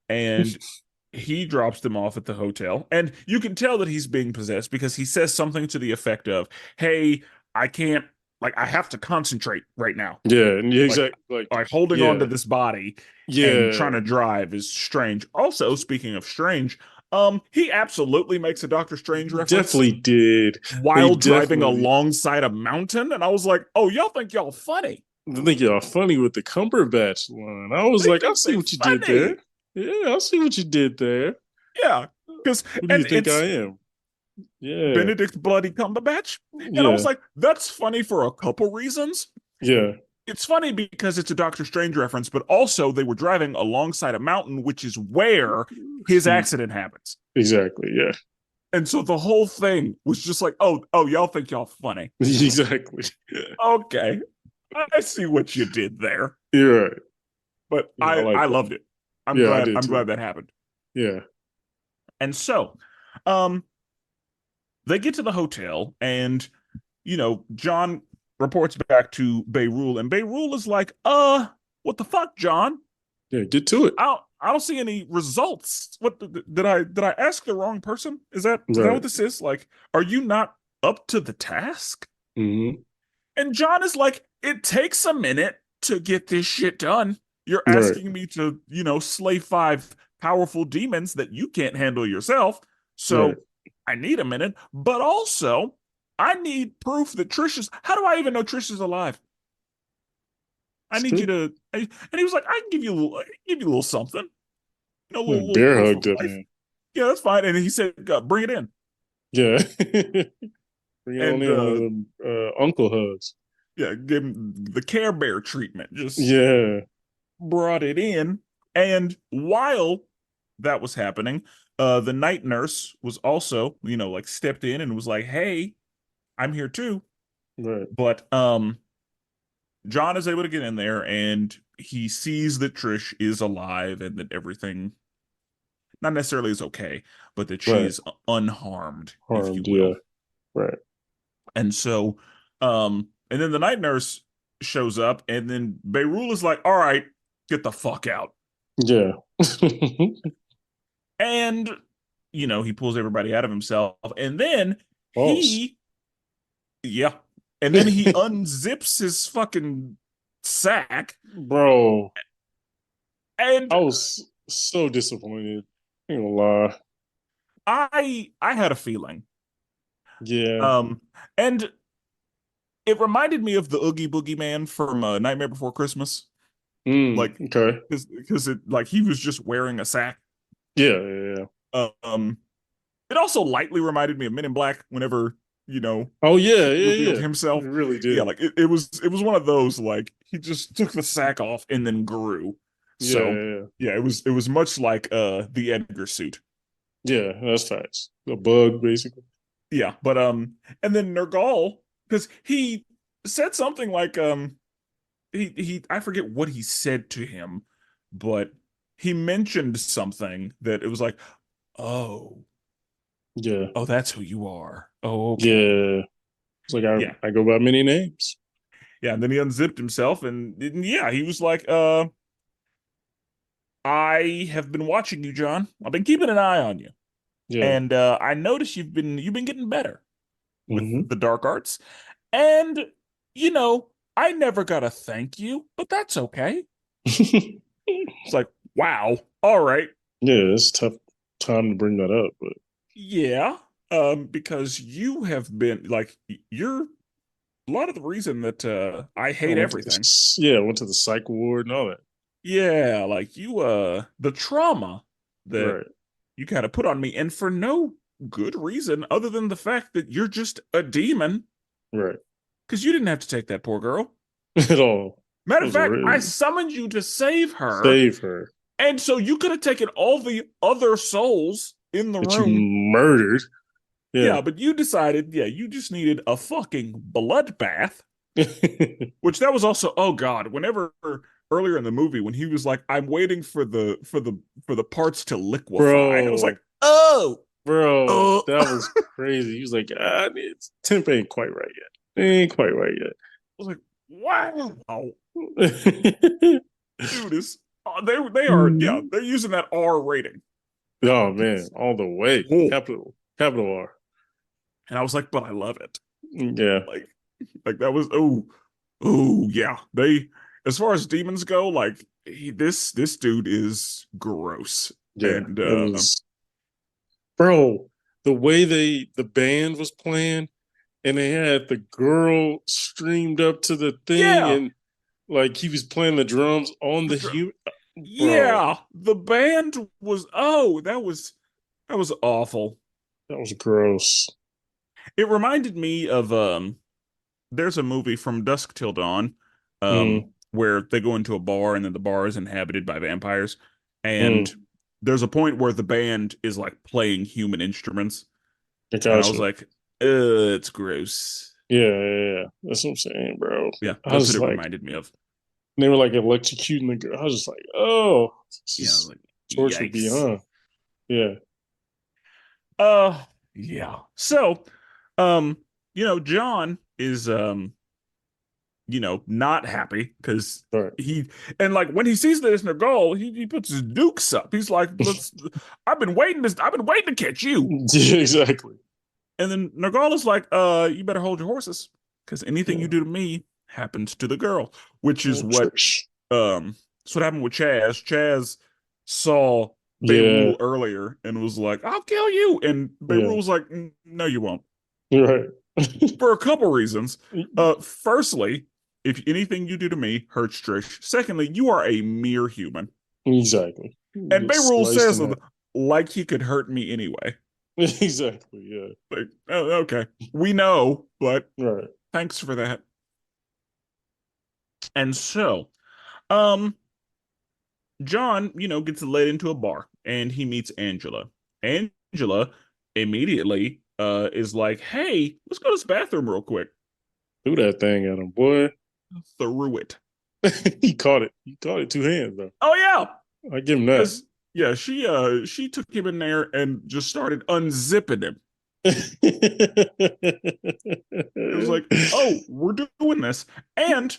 and he drops them off at the hotel. And you can tell that he's being possessed because he says something to the effect of, hey, I can't, like, I have to concentrate right now. Yeah. And yeah, Like, exactly. Like, like holding on to yeah. this body and trying Yeah. to drive is strange. Also, speaking of strange, he absolutely makes a Doctor Strange reference Definitely did. He while driving definitely. alongside a mountain. And I was like, oh, y'all think y'all funny. I think y'all funny with the Cumberbatch line. I was They like, I think see they what you did there. funny. Yeah, I see what you did there. Yeah. Because, Who do you and think I it's am? Yeah. Benedict Bloody Cumberbatch. And I was Yeah. like, that's funny for a couple reasons. Yeah. It's funny because it's a Doctor Strange reference, but also they were driving alongside a mountain, which is where his He accident happens. exactly. Yeah. And so the whole thing was just like, oh, y'all think y'all funny. Exactly. Yeah. Okay. I see what you did there. You're right. But Yeah, I I like that. loved it. I'm Yeah, I glad did I'm too. glad that happened. Yeah. And so, um, they get to the hotel, and John reports back to Beyrul, and Beyrul is like, what the fuck, John? Yeah. Get to it. I don't see any results. What did I ask the wrong person? Is that what Right. this is? Like, are you not up to the task? Hmm. And John is like, it takes a minute to get this shit done. You're Right. asking me to, slay 5 powerful demons that you can't handle yourself. Right. So I need a minute, but also I need proof that how do I even know Trish is alive? I It's need you true. to, and he was like, I can give you a little something, a Yeah, little bear proof hugged of that life. man. Yeah, that's fine. And he said, bring it in. Yeah. Bring it on And in one of them uncle hugs. yeah, give him the Care Bear treatment. Just Yeah. brought it in. And while that was happening, the night nurse was also, like stepped in and was like, hey, I'm here too. Right. But John is able to get in there, and he sees that Trish is alive and that everything not necessarily is okay, but that she Right. is unharmed, if you Harmed. Yeah. will. Right. And so and then the night nurse shows up, and then Beyrul is like, all right, get the fuck out. Yeah. And he pulls everybody out of himself, and then False. he yeah, and then he unzips his fucking sack, Bro, and I was so disappointed. I ain't gonna lie. I had a feeling. Yeah. Um, and it reminded me of the Oogie Boogie Man from Nightmare Before Christmas. Mm, Like, okay. because it like he was just wearing a sack. Yeah, yeah, yeah. Um, it also lightly reminded me of Men in Black whenever, you know, Oh yeah, he yeah, revealed yeah. It himself. really Yeah, did. like it was one of those like he just took the sack off and then grew. Yeah, So yeah, yeah. yeah, it was much like the Edgar suit. Yeah, that's facts. A bug, basically. Yeah, but and then Nergal, because he said something like he I forget what he said to him, but he mentioned something that it was like, oh, Yeah, oh, that's who you are. Oh, okay. yeah. It's like Yeah. I go by many names. Yeah, and then he unzipped himself and yeah, he was like, I have been watching you, John. I've been keeping an eye on you. Yeah. And I noticed you've been getting better with Hmm. the dark arts. And you know, I never got a thank you, but that's okay. It's like, wow. All right. Yeah, it's a tough time to bring that up, but Yeah. Because you have been like you're a lot of the reason that I I hate went to everything. went to the psych ward and all that. Yeah, like you the trauma that Right, you kind of put on me, and for no good reason other than the fact that you're just a demon, right. because you didn't have to take that poor girl. At all. Matter It of was fact, I really summoned you to save her, save her and so you could have taken all the other souls in the that you room. murdered. Yeah. Yeah, but you decided, yeah, you just needed a fucking bloodbath, which that was also, oh God, whenever earlier in the movie when he was like, I'm waiting for the parts to liquefy. I was like, Bro, oh, bro, oh. that was crazy. He was like, it's temp ain't quite right yet. Ain't quite right I was like, wow, yet. dude, is they are yeah, they're using that R rating. Oh man, all the way. Whoa. Capital R. And I was like, but I love it. Yeah, Like, that was oh yeah. They as far as demons go, like this dude is gross. yeah. And It was, bro, the way the band was playing and they had the girl streamed up to the thing yeah, and like he was playing the drums on the the dr- human, bro, yeah, the band was that was awful. that was gross. It reminded me of there's a movie From Dusk Till Dawn, Mm, where they go into a bar and then the bar is inhabited by vampires. And mm, there's a point where the band is like playing human instruments. I And I was gotcha. like, it's gross. Yeah, yeah, yeah. That's what I'm saying, bro. Yeah, I that's was what it like, reminded me of. they were like electrocuting the girl. I was just like, oh, this Yeah, I was is like, torture yikes. beyond. Yeah, Uh, yeah. So, um, John is not happy because right. he and like when he sees that it's Nergal, he puts his dukes up. He's like, "Let's." I've been waiting to catch you. Yeah, exactly. And then Nergal is like, you better hold your horses because anything you Yeah. do to me happens to the girl," which is Oh, what Trish. that's what happened with Chaz. Chaz saw Yeah, Beirut earlier and was like, "I'll kill you," and Beirut yeah. was like, "No, you won't." You're right. For a couple reasons. Firstly, if anything you do to me hurts Trish. Secondly, you are a mere human. Exactly. And Get Beyrul sliced says in that. like he could hurt me anyway. Exactly. Yeah. Like, oh, okay. We know, but Right. thanks for that. And so, um, John, gets led into a bar and he meets Angela. Angela immediately is like, hey, let's go to this bathroom real quick. Do that thing at him, boy. Through it. He caught it. He caught it two hands though. Oh yeah. I give him that. Because yeah, she took him in there and just started unzipping him. It was like, oh, we're doing this. And,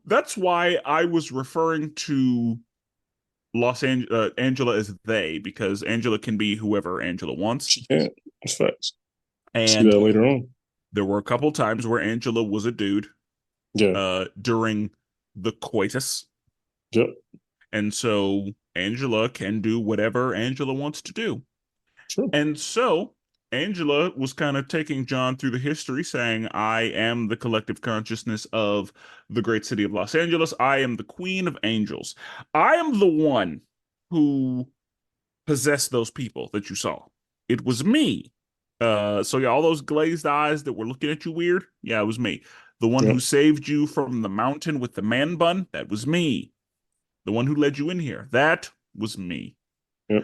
that's why I was referring to Angela as they, because Angela can be whoever Angela wants. She can't. That's facts. See And that later on. there were a couple times where Angela was a dude Yeah. during the coitus. Yep. And so Angela can do whatever Angela wants to do. True. And so Angela was kind of taking John through the history, saying, I am the collective consciousness of the great city of Los Angeles. I am the queen of angels. I am the one who possessed those people that you saw. It was me. So yeah, all those glazed eyes that were looking at you weird, yeah, it was me. The one who Yep. saved you from the mountain with the man bun, that was me. The one who led you in here, that was me. Yep.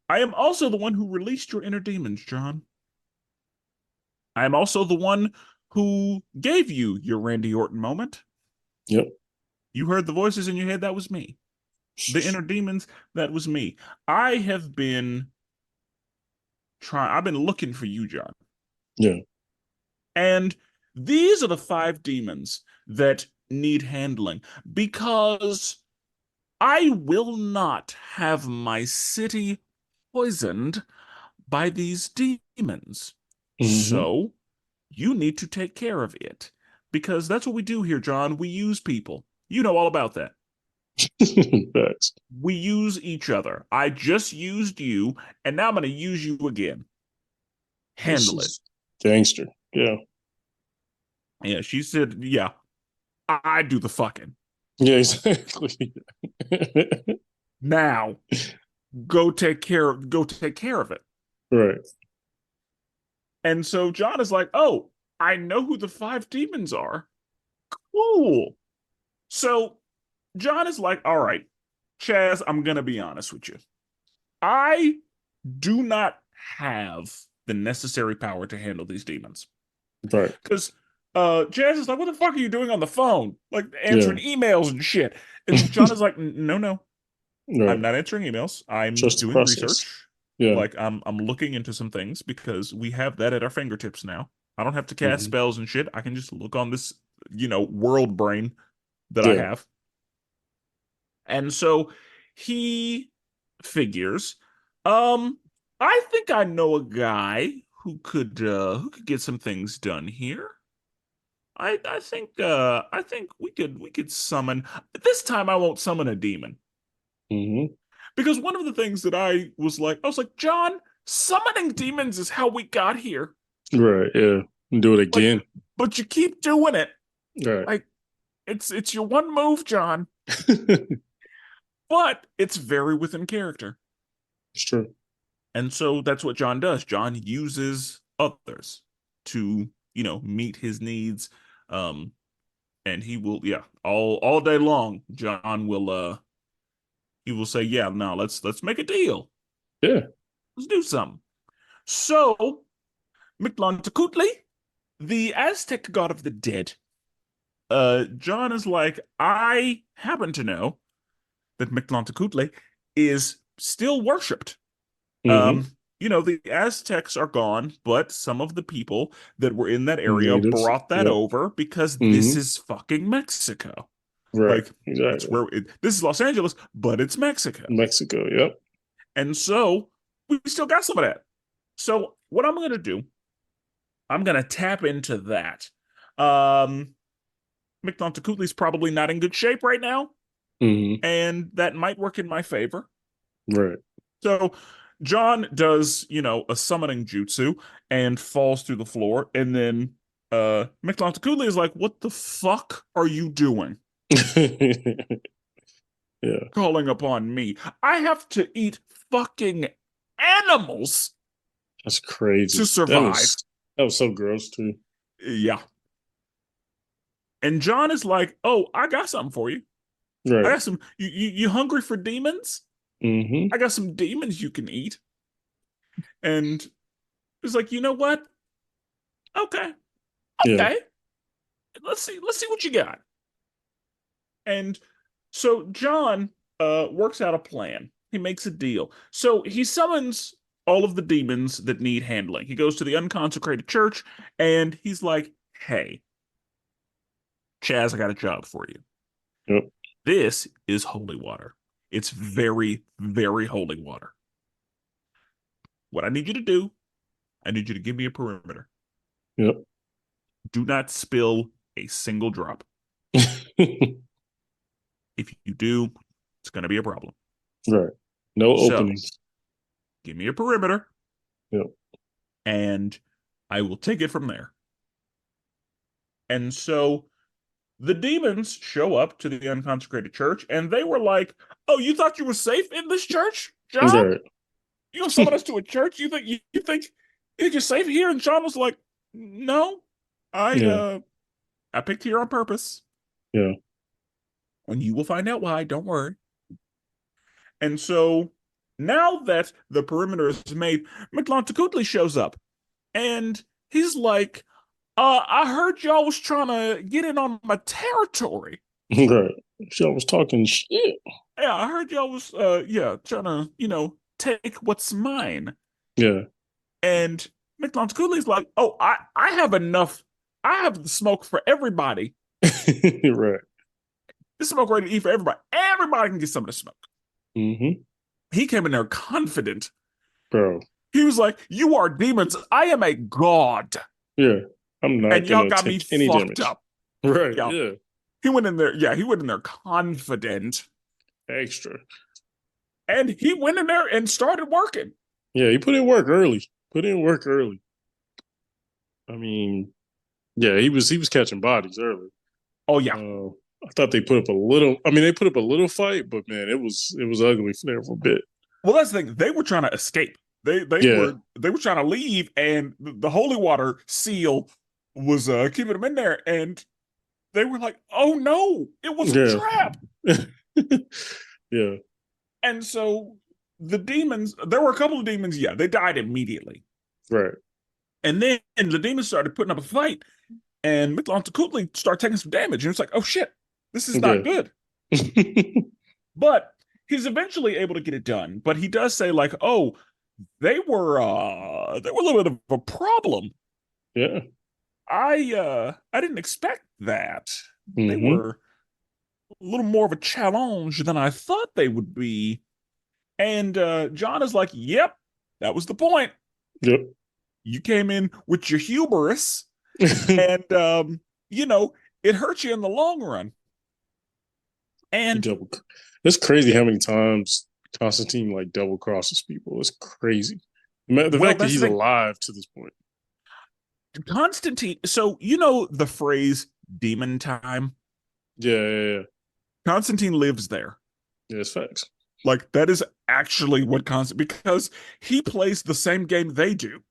I am also the one who released your inner demons, John. I am also the one who gave you your Randy Orton moment. Yep. You heard the voices in your head, that was me. The inner demons, that was me. I have been I've been looking for you, John. Yeah. And these are the five demons that need handling because I will not have my city poisoned by these demons. Mm-hmm. So you need to take care of it because that's what we do here, John. We use people. You know all about that. Facts. We use each other. I just used you, and now I'm going to use you again. This Handle it. is gangster. Yeah. Yeah, she said, yeah, I do the fucking. Yeah, exactly. Now, go take care of it. Right. And so John is like, "Oh, I know who the five demons are. Cool." So John is like, "All right, Chaz, I'm going to be honest with you. I do not have the necessary power to handle these demons." Right. Because Chaz is like, "What the fuck are you doing on the phone? Like Yeah. answering emails and shit." And John is like, "No, no. I'm Right. not answering emails. I'm Trust the doing process. research. Yeah. Like I'm looking into some things because we have that at our fingertips now. I don't have to cast Mm-hmm. spells and shit. I can just look on this, world brain that I Yeah. have." And so he figures, um, I think I know a guy who could get some things done here. I think we could summon this time I won't summon a demon. Mm-hmm. Because one of the things that I was like, John, summoning demons is how we got here. Right. Yeah. Do it Like, again. but you keep doing it. Right. Like, it's your one move, John. But it's very within character. It's true. And so that's what John does. John uses others to, meet his needs. Um, and he will, yeah, all day long, John will he will say, yeah, no, let's make a deal. Yeah. Let's do something. So Mictlantecutli, the Aztec god of the dead, John is like, I happen to know that Mictlantecutli is still worshipped. Mm-hmm. The Aztecs are gone, but some of the people that were in that area Natives. brought that Yep. over because this Mm-hmm. is fucking Mexico. Right. Like, it's Exactly. this is Los Angeles, but it's Mexico. Mexico. Yep. And so we still got some of that. So what I'm going to do, I'm going to tap into that. Um, Mictlantecutli's probably not in good shape right now, Mm-hmm. and that might work in my favor. Right. So John does, a summoning jutsu and falls through the floor, and then Mictlantecutli is like, "What the fuck are you doing? Yeah. Calling upon me? I have to eat fucking animals That's to crazy. survive." That was so gross too. Yeah. And John is like, "Oh, I got something for you. I Right. got some. You hungry for demons? Mm-hmm. I got some demons you can eat." And he's like, "You know what? Okay, Yeah. okay. Let's see what you got." And so John works out a plan. He makes a deal. So he summons all of the demons that need handling. He goes to the unconsecrated church and he's like, "Hey, Chaz, I got a job for you. Yep. This is holy water. It's very, very holy water. What I need you to do, I need you to give me a perimeter. Yep. Do not spill a single drop. If you do, it's going to be a problem. Right. No So openings. give me a perimeter. Yep. and I will take it from there. And so the demons show up to the unconsecrated church, and they were like, "Oh, you thought you were safe in this church, John? Right. You gonna summon us to a church? You think you're safe here?" And John was like, "No, I Yeah. uh, I picked here on purpose, Yeah. and you will find out why. Don't worry." And so now that the perimeter is made, McLaughton shows up, and he's like, I heard y'all was trying to get in on my territory." Right. She was talking shit. Yeah, I heard y'all was yeah, trying to, take what's mine. Yeah. And McLaughton like, "Oh, I have enough. I have the smoke for everybody. Right. This smoke ready to eat for everybody. Everybody can get some of the smoke." Mm-hmm. He came in there confident. Bro. He was like, "You are demons. I am a god. Yeah. I'm not And y'all gonna got me take any fucked damage. up." Right. Yeah. Yeah. He went in there confident. Extra. And he went in there and started working. Yeah, he put in work early. Put in work early. I mean, yeah, he was catching bodies early. Oh yeah. I thought they put up a little. I mean, they put up a little fight, but man, it was ugly there for a bit. Well, that's the thing. They were trying to escape. Yeah. They were trying to leave, and the holy water seal was keeping them in there. And they were like, "Oh no, it was a Yeah. trap." Yeah. And so the demons, there were a couple of demons, yeah, they died immediately. Right. And then the demons started putting up a fight, and McLaughton started taking some damage. And it's like, "Oh shit, this is not Yeah. good." But he's eventually able to get it done. But he does say, like, "Oh, they were a little bit of a problem. Yeah. I didn't expect that. They Mm-hmm. were a little more of a challenge than I thought they would be." And John is like, "Yep, that was the point. Yep. You came in with your hubris, and you know, it hurt you in the long run." He And double. It's crazy how many times Constantine like double crosses people. It's crazy. The well, fact that that's the he's thing. alive to this point. Constantine, so you know the phrase demon time? Yeah. Yeah. Yeah. Constantine lives there. Yeah, it's facts. Like that is actually what Constantine, because he plays the same game they do.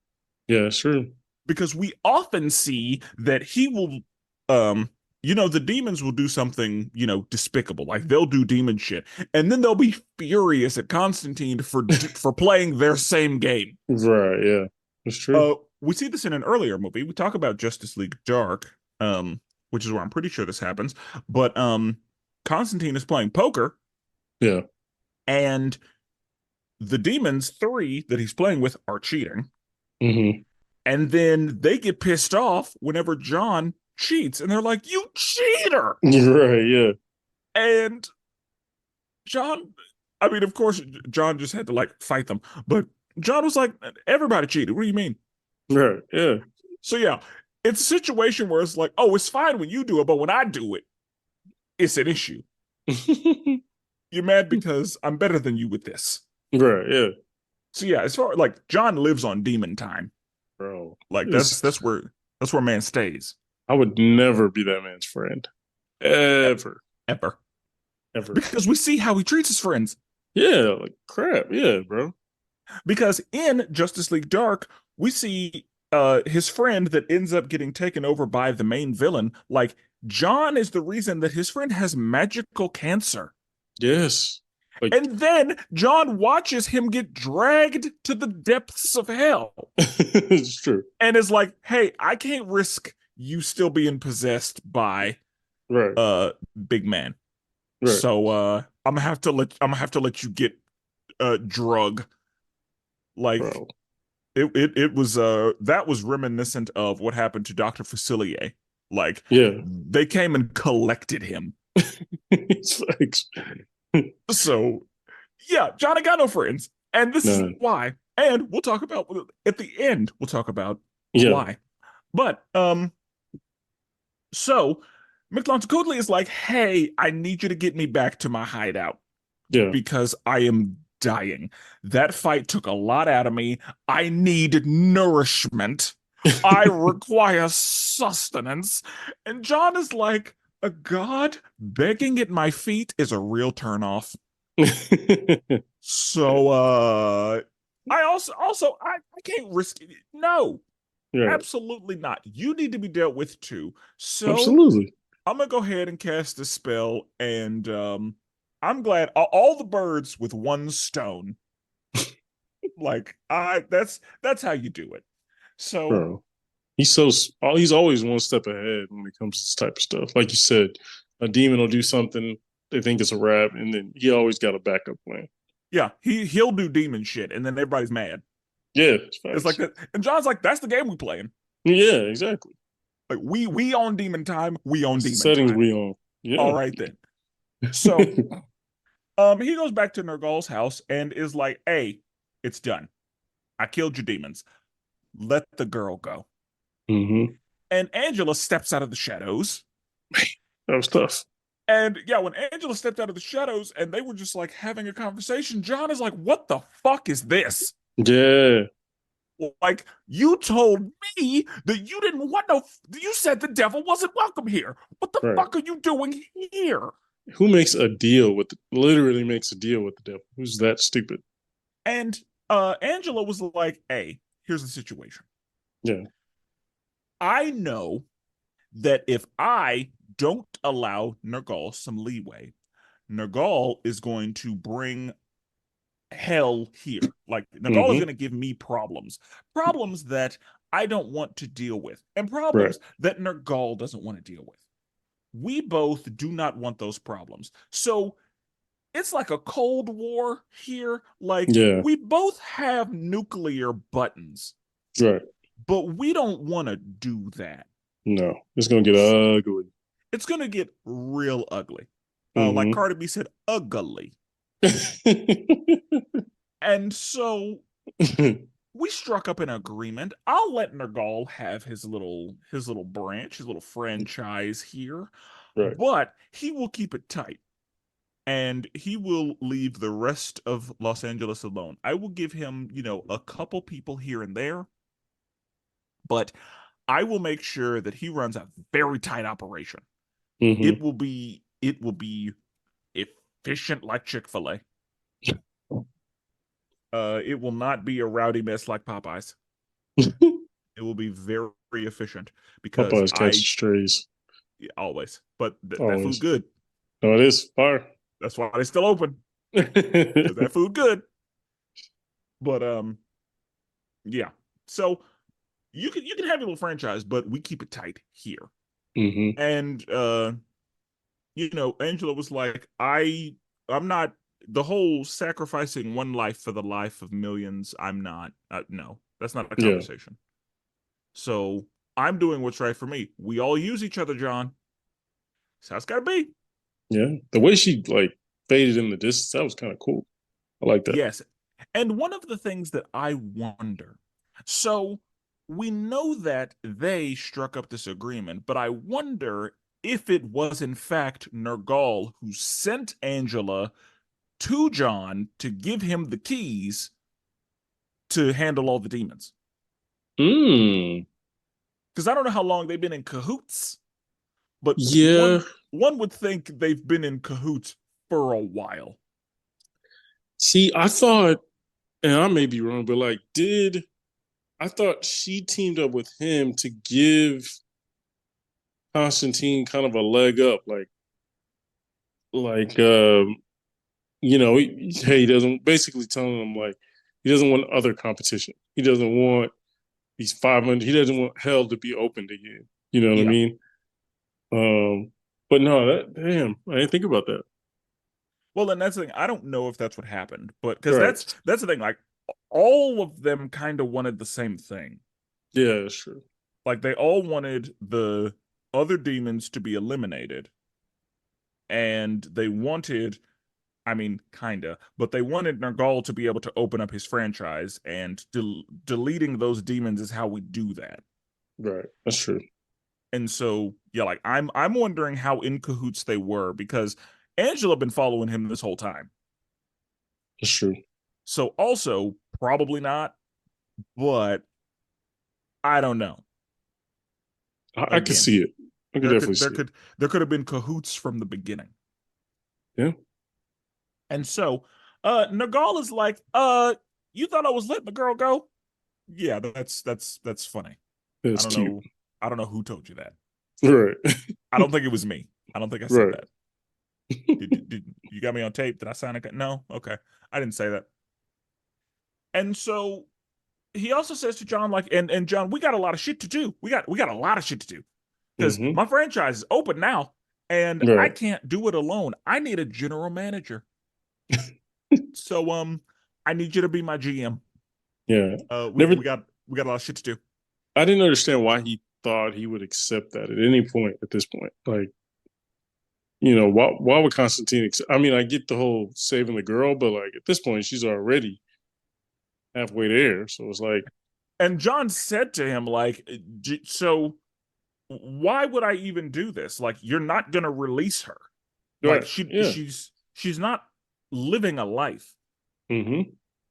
Yeah, sure. Because we often see that he will the demons will do something, despicable. Like they'll do demon shit. And then they'll be furious at Constantine for playing their same game. Right. Yeah, it's true. We see this in an earlier movie. We talk about Justice League Dark, which is where I'm pretty sure this happens. But Constantine is playing poker, Yeah. and the demons, three that he's playing with, are cheating. Mm-hmm. And then they get pissed off whenever John cheats, and they're like, "You cheater!" Right. Yeah. And John, I mean, of course, John just had to like fight them, but John was like, "Everybody cheated. What do you mean?" Right. Yeah. So yeah, it's a situation where it's like, "Oh, it's fine when you do it, but when I do it, it's an issue. You're mad because I'm better than you with this." Right. Yeah. So yeah, as far like John lives on demon time. Bro. Like that's where man stays. I would never be that man's friend. Ever. Ever. Ever. Because we see how he treats his friends. Yeah, like crap. Yeah, bro. Because in Justice League Dark, we see his friend that ends up getting taken over by the main villain. Like John is the reason that his friend has magical cancer. Yes. Like And then John watches him get dragged to the depths of hell it's true. and is like, "Hey, I can't risk you still being possessed by Right. big man. Right. So I'm gonna have to let you get drug." Like Bro. it was that was reminiscent of what happened to Dr. Facilier. Like Yeah. they came and collected him. It's facts. So yeah, Johnny got no friends. And this is None. why. And we'll talk about at the end, we'll talk about Yeah. why. But so McLaughton is like, "Hey, I need you to get me back to my hideout Yeah. because I am dying. That fight took a lot out of me. I need nourishment. I require sustenance. And John is like, a god begging at my feet is a real turnoff. So I can't risk it. No, Right. absolutely not. You need to be dealt with too. So Absolutely. I'm gonna go ahead and cast a spell, and I'm glad all the birds with one stone. Like that's how you do it. So Bro. He's always one step ahead when it comes to this type of stuff. Like you said, a demon will do something, they think it's a wrap, and then he always got a backup plan. yeah, he'll do demon shit, and then everybody's mad. Yeah, It's like facts. that, and John's like, that's the game we playing. Yeah, exactly. Like we own demon time, we own That's the demon settings time. we on. All Yeah. right then. So he goes back to Nergal's house and is like, hey, it's done. I killed your demons. Let the girl go. Mm-hmm. And Angela steps out of the shadows. That was tough. And yeah, when Angela stepped out of the shadows and they were just like having a conversation, John is like, what the fuck is this? Yeah. Like, you told me that you didn't want you said the devil wasn't welcome here. What the Right. fuck are you doing here? Who makes a deal with literally makes a deal with the devil? Who's that stupid? And Angela was like, hey, here's the situation. Yeah. I know that if I don't allow Nergal some leeway, Nergal is going to bring hell here. Like, Nergal is Mm-hmm. going to give me problems that I don't want to deal with, and Right. problems that Nergal doesn't want to deal with. We both do not want those problems. So it's like a Cold War here. Like, Yeah. we both have nuclear buttons, Right. but we don't want to do that. No. It's gonna get ugly. It's going to get real ugly. Like Mm-hmm. Cardi B said, ugly. And so we struck up an agreement. I'll let Nergal have his little branch, his little franchise here, Right. but he will keep it tight. And he will leave the rest of Los Angeles alone. I will give him, a couple people here and there, but I will make sure that he runs a very tight operation. Mm-hmm. It will be efficient like Chick-fil-A. It will not be a rowdy mess like Popeyes. It will be very efficient because Popeyes catch strays. always, but that food Always. good. No, it is fire. That's why they still open, because that food good. But yeah. So you can have your little franchise, but we keep it tight here. Mm-hmm. And Angela was like, I'm not the whole sacrificing one life for the life of millions. I'm not. No, that's not a Yeah. conversation. So I'm doing what's right for me. We all use each other, John. That's how it's gotta be. Yeah. The way she like faded in the distance, that was kind of cool. I like that. Yes. And one of the things that I wonder, so we know that they struck up this agreement, but I wonder if it was in fact Nergal who sent Angela to John to give him the keys to handle all the demons. Mm. Because I don't know how long they've been in cahoots, but Yeah. one would think they've been in cahoots for a while. See, I thought, and I may be wrong, but like, I thought she teamed up with him to give Constantine kind of a leg up, like he doesn't basically telling him like he doesn't want other competition. He doesn't want these 500. He doesn't want hell to be opened again. You know what I Yeah. mean? But no, damn, I didn't think about that. Well, then that's the thing. I don't know if that's what happened, but because Right? that's the thing. Like, all of them kind of wanted the same thing. Yeah, that's true. Like, they all wanted the other demons to be eliminated, and they wanted, I mean, kinda, but they wanted Nergal to be able to open up his franchise, and deleting those demons is how we do that. Right, that's true. And so, yeah, like I'm wondering how in cahoots they were, because Angela been following him this whole time. That's true. So also probably not, but I don't know. I could Again, see it. I could there definitely could there see it. could there could have been cahoots from the beginning. Yeah. And so Nergal is like, you thought I was letting the girl go? Yeah, that's funny. I That's don't cute. know. I don't know who told you that. Right. I don't think it was me. I don't think I said Right. that. Did you got me on tape? Did I sign it? No. Okay. I didn't say that. And so he also says to John, like, and John, we got a lot of shit to do. We got a lot of shit to do because Hmm. my franchise is open now, and I Right. can't do it alone. I need a general manager. So I need you to be my GM. Yeah. We Never. we got we got a lot of shit to do. I didn't understand why he thought he would accept that at any point at this point. Like, why would Constantine? I mean, I get the whole saving the girl, but like at this point, she's already halfway there. So it's like, And John said to him, like, so why would I even do this? Like, you're not gonna release her. Like right. Yeah. she's not living a life. Hmm.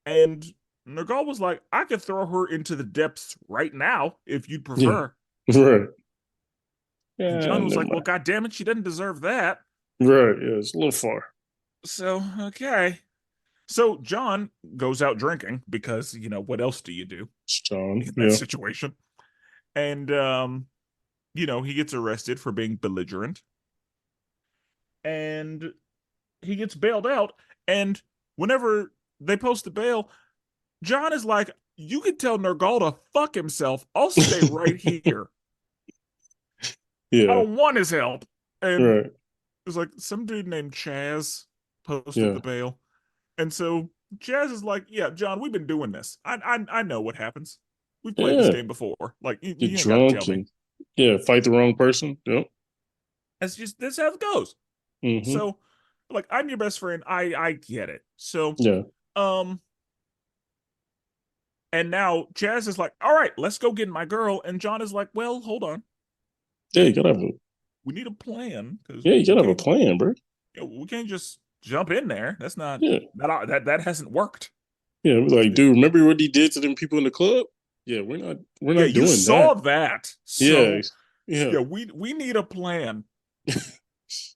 And Nergal was like, I could throw her into the depths right now if you'd Yeah. prefer. Right. And Yeah. John was Never like, well, mind. god damn it, she doesn't deserve that. Right. Yeah. It's a little far. So, okay. So John goes out drinking because, what else do you do It's John. in that Yeah. situation? And he gets arrested for being belligerent and he gets bailed out. And whenever they post the bail, John is like, you can tell Nergal to fuck himself. I'll stay right here. I Yeah. don't want his help. And Right. there's like some dude named Chaz posted Yeah. the bail. And so Chaz is like, yeah, John, we've been doing this. I know what happens. We've played this Yeah. game before. Like, Get you ain't got to tell drunk me. and yeah, fight the wrong person. Yep. That's how it goes. Hmm. So, like, I'm your best friend. I get it. So, Yeah. um, and now Chaz is like, all right, let's go get my girl. And John is like, well, hold on. Yeah. You gotta have a. We need a plan because Yeah. You we gotta have a can't plan, bro. we can't just jump in there. That's not Yeah. that hasn't worked. Yeah. Like, dude, remember what he did to them people in the club? Yeah. We're Yeah, not you doing saw that. that. Yeah. So Yeah. yeah, we need a plan.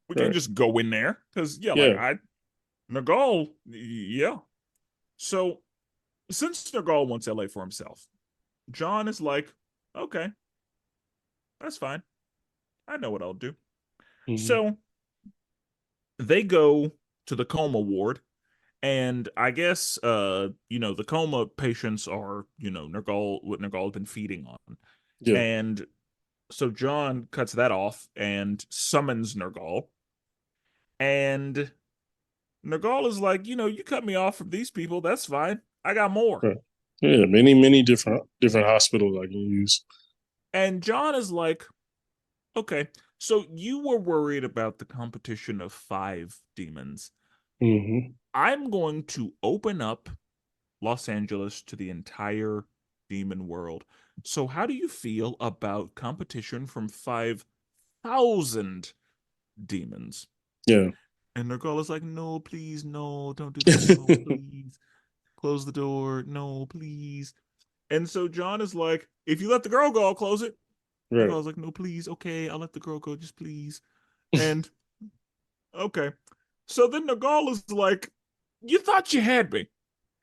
We can't Right. just go in there because yeah, like Yeah. I Nagal, yeah. So since Nagal wants LA for himself, John is like, okay, that's fine. I know what I'll do. Hmm. So they go to the coma ward, and I guess the coma patients are, Nergal what Nergal has been feeding on. Yeah. And so John cuts that off and summons Nergal. And Nergal is like, you cut me off from these people. That's fine. I got more. Right. Yeah. Many different hospitals I can use. And John is like, okay, so you were worried about the competition of 5 demons. Hmm. I'm going to open up Los Angeles to the entire demon world. So, how do you feel about competition from 5,000 demons? Yeah. And their girl is like, no, please, no, don't do that. No, please. Close the door. No, please. And so John is like, if you let the girl go, I'll close it. The Right. girl's like, no, please. Okay, I'll let the girl go. Just please. And okay. So then Nagal is like, you thought you had me.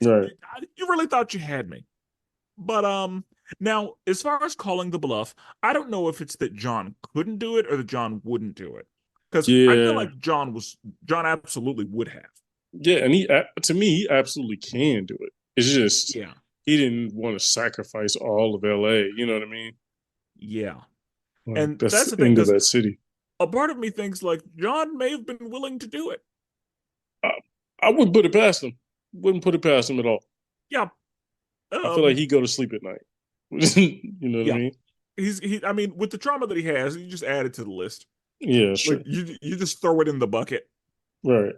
Right. You really thought you had me. But now as far as calling the bluff, I don't know if it's that John couldn't do it or that John wouldn't do it. Because I feel Yeah. like John absolutely would have. Yeah. And to me, he absolutely can do it. It's just Yeah. he didn't want to sacrifice all of LA. You know what I mean? Yeah. Like And that's that's the the thing, end of because that city. a part of me thinks like John may have been willing to do it. I, I wouldn't put it past him. Wouldn't put it past him at all. Yeah. I feel like Um, he'd go to sleep at night. You know what I yeah. mean? I mean, with the trauma that he has, you just add it to the list. Yeah, Like sure. you just throw it in the bucket. Right.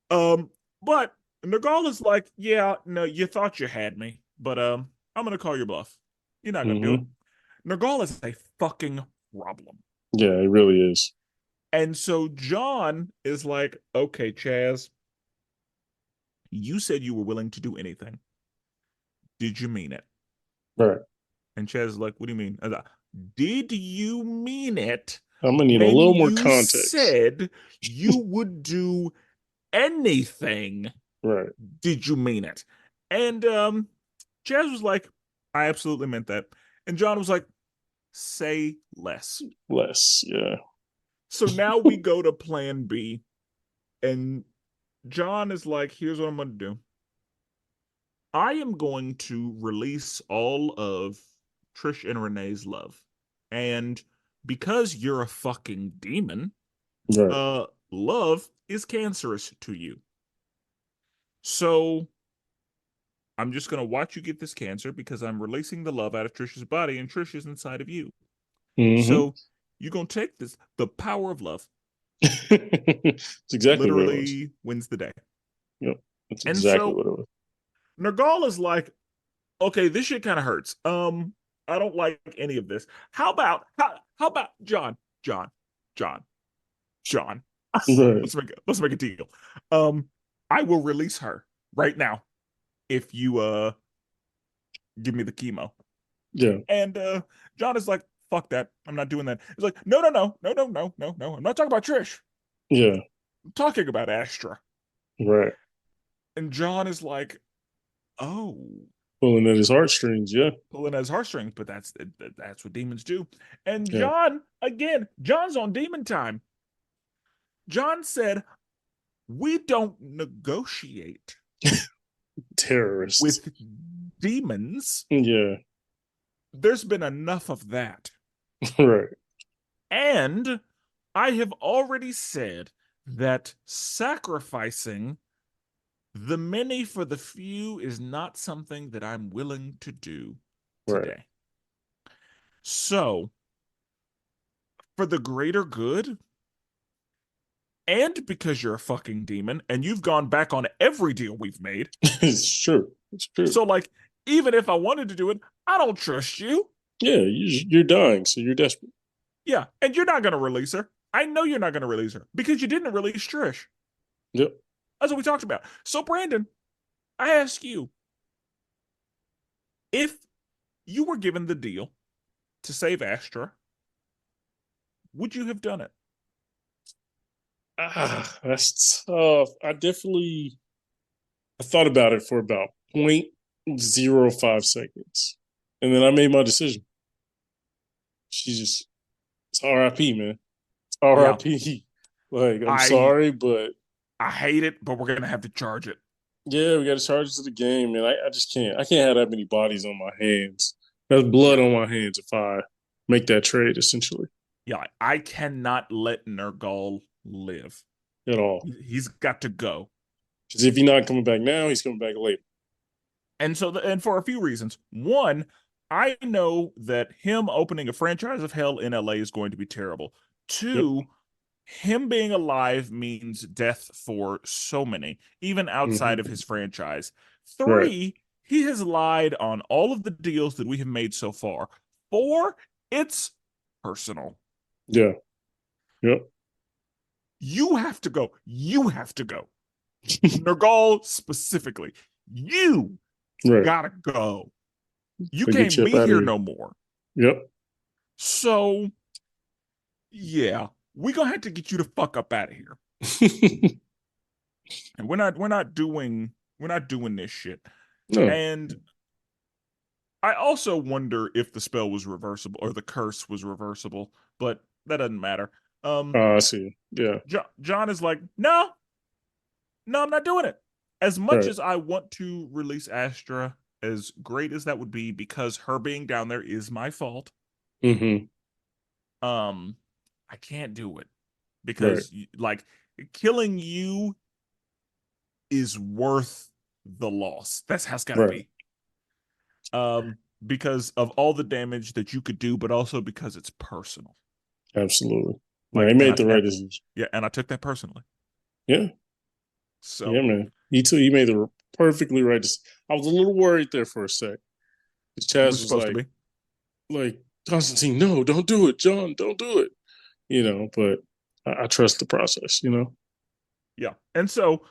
Um, but Nagal is like, yeah, no, you thought you had me, but I'm gonna call your bluff. You're not gonna do it. Hmm. Nagal is a fucking problem. Yeah, it really is. And so John is like, okay, Chaz, you said you were willing to do anything. Did you mean it? Right. And Chaz is like, what do you mean? I was like, did you mean it I'm gonna need a when little more you context. said you would do anything? Right. Did you mean it? And Chaz was like, I absolutely meant that. And John was like, say less. Less. Yeah. So now we go to plan B. And John is like, here's what I'm going to do. I am going to release all of Trish and Renee's love. And because you're a fucking demon, Right. love is cancerous to you. So I'm just going to watch you get this cancer because I'm releasing the love out of Trish's body and Trish is inside of you. Mm-hmm. So you're going to take this, the power of love, It's exactly what it was. literally wins the day. Yep. That's And exactly so what it was. Nergal is like, okay, this shit kind of hurts. I don't like any of this. How about John, John, John? Right. let's make a deal. I will release her right now if you give me the chemo. Yeah. And John is like, fuck that. I'm not doing that. He's like, no. I'm not talking about Trish. Yeah. I'm talking about Astra. Right. And John is like, oh, Pulling at his heartstrings. Yeah. pulling at his heartstrings, but that's what demons do. And Yeah. John's on demon time. John said, we don't negotiate Terrorists. with demons. Yeah. There's been enough of that. Right. And I have already said that sacrificing the many for the few is not something that I'm willing to do today. Right. So, for the greater good, and because you're a fucking demon and you've gone back on every deal we've made. It's true. It's true. So, like, even if I wanted to do it, I don't trust you. Yeah, you're dying, so you're desperate. Yeah, and you're not going to release her. I know you're not going to release her because you didn't release Trish. Yep. That's what we talked about. So, Brandon, I ask you, if you were given the deal to save Astra, would you have done it? That's tough. I thought about it for about 0.05 seconds. And then I made my decision. It's RIP, man. It's RIP. Like, I'm sorry, but I hate it, but we're gonna have to charge it. Yeah, we got to charge it to the game, man. I just can't. I can't have that many bodies on my hands. There's blood on my hands if I make that trade, essentially. Yeah, I cannot let Nergal live at all. He's got to go. Because if he's not coming back now, he's coming back later. And so, and for a few reasons. One, I know that him opening a franchise of hell in LA is going to be terrible. Two, him being alive means death for so many, even outside of his franchise. Three, he has lied on all of the deals that we have made so far. Four, it's personal. Yeah. Yep. You have to go. You have to go. Nergal specifically. You gotta go. You can't be here no more. Yep. So, yeah, we're gonna have to get you the fuck up out of here. And we're not doing this shit. No. And I also wonder if the spell was reversible or the curse was reversible, but that doesn't matter. I see. Yeah. John is like, no, I'm not doing it. As much as I want to release Astra, as great as that would be, because her being down there is my fault. I can't do it because like killing you is worth the loss. That's how it's gotta be. Because of all the damage that you could do, but also because it's personal. Absolutely. Like, he made the right decision. Yeah, and I took that personally. Yeah. So yeah, man. He made the perfectly right decision. I was a little worried there for a sec. Chaz was like, Constantine, no, don't do it, John, don't do it. You know, but I trust the process, you know? Yeah. And so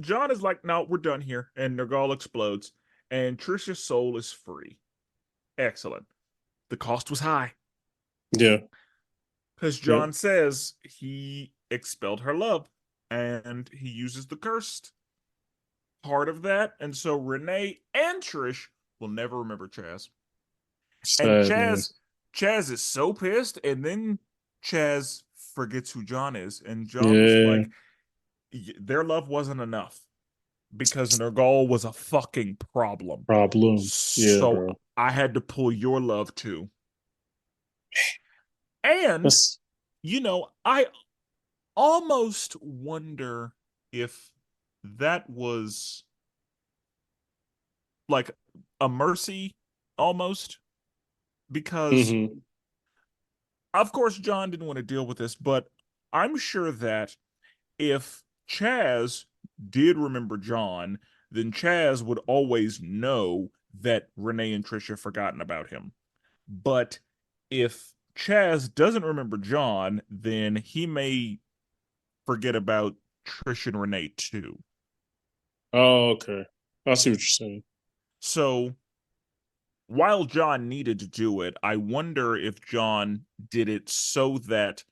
John is like, no, we're done here, and Nergal explodes, and Trisha's soul is free. Excellent. The cost was high. Yeah. Because Yeah. John says he expelled her love, and he uses the cursed part of that, and so Renee and Trish will never remember Chaz. And Sad, man. Chaz is so pissed, and then Chaz forgets who John is, and John's Yeah. like, their love wasn't enough because Nergal was a fucking problem. Problem. Yeah, So bro. I had to pull your love too. And, That's I almost wonder if that was like a mercy almost, because hmm of course John didn't want to deal with this, but I'm sure that if Chaz did remember John, then Chaz would always know that Renee and Trish have forgotten about him. But if Chaz doesn't remember John, then he may forget about Trish and Renee too. Oh, okay. I see what you're saying. So while John needed to do it, I wonder if John did it so that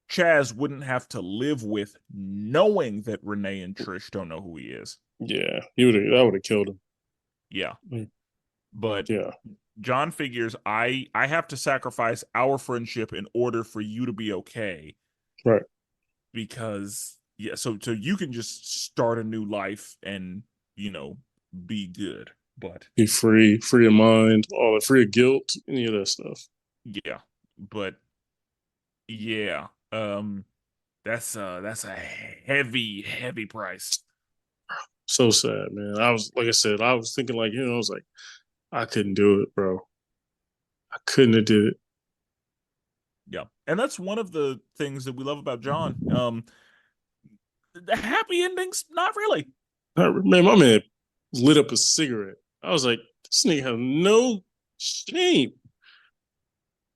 Chaz wouldn't have to live with knowing that Renee and Trish don't know who he is. Yeah, that would have killed him. Yeah. Mm. But Yeah. John figures I have to sacrifice our friendship in order for you to be okay. Right. Because so you can just start a new life and, be good. But Be free of mind, all that, free of guilt, any of that stuff. yeah. But yeah. That's a heavy, heavy price. So sad, man. I was, like I said, I was thinking like, I was like, I couldn't do it, bro. I couldn't have did it. Yeah. And that's one of the things that we love about John. The happy endings, not really. Man, my man lit up a cigarette. I was like, this nigga have no shame.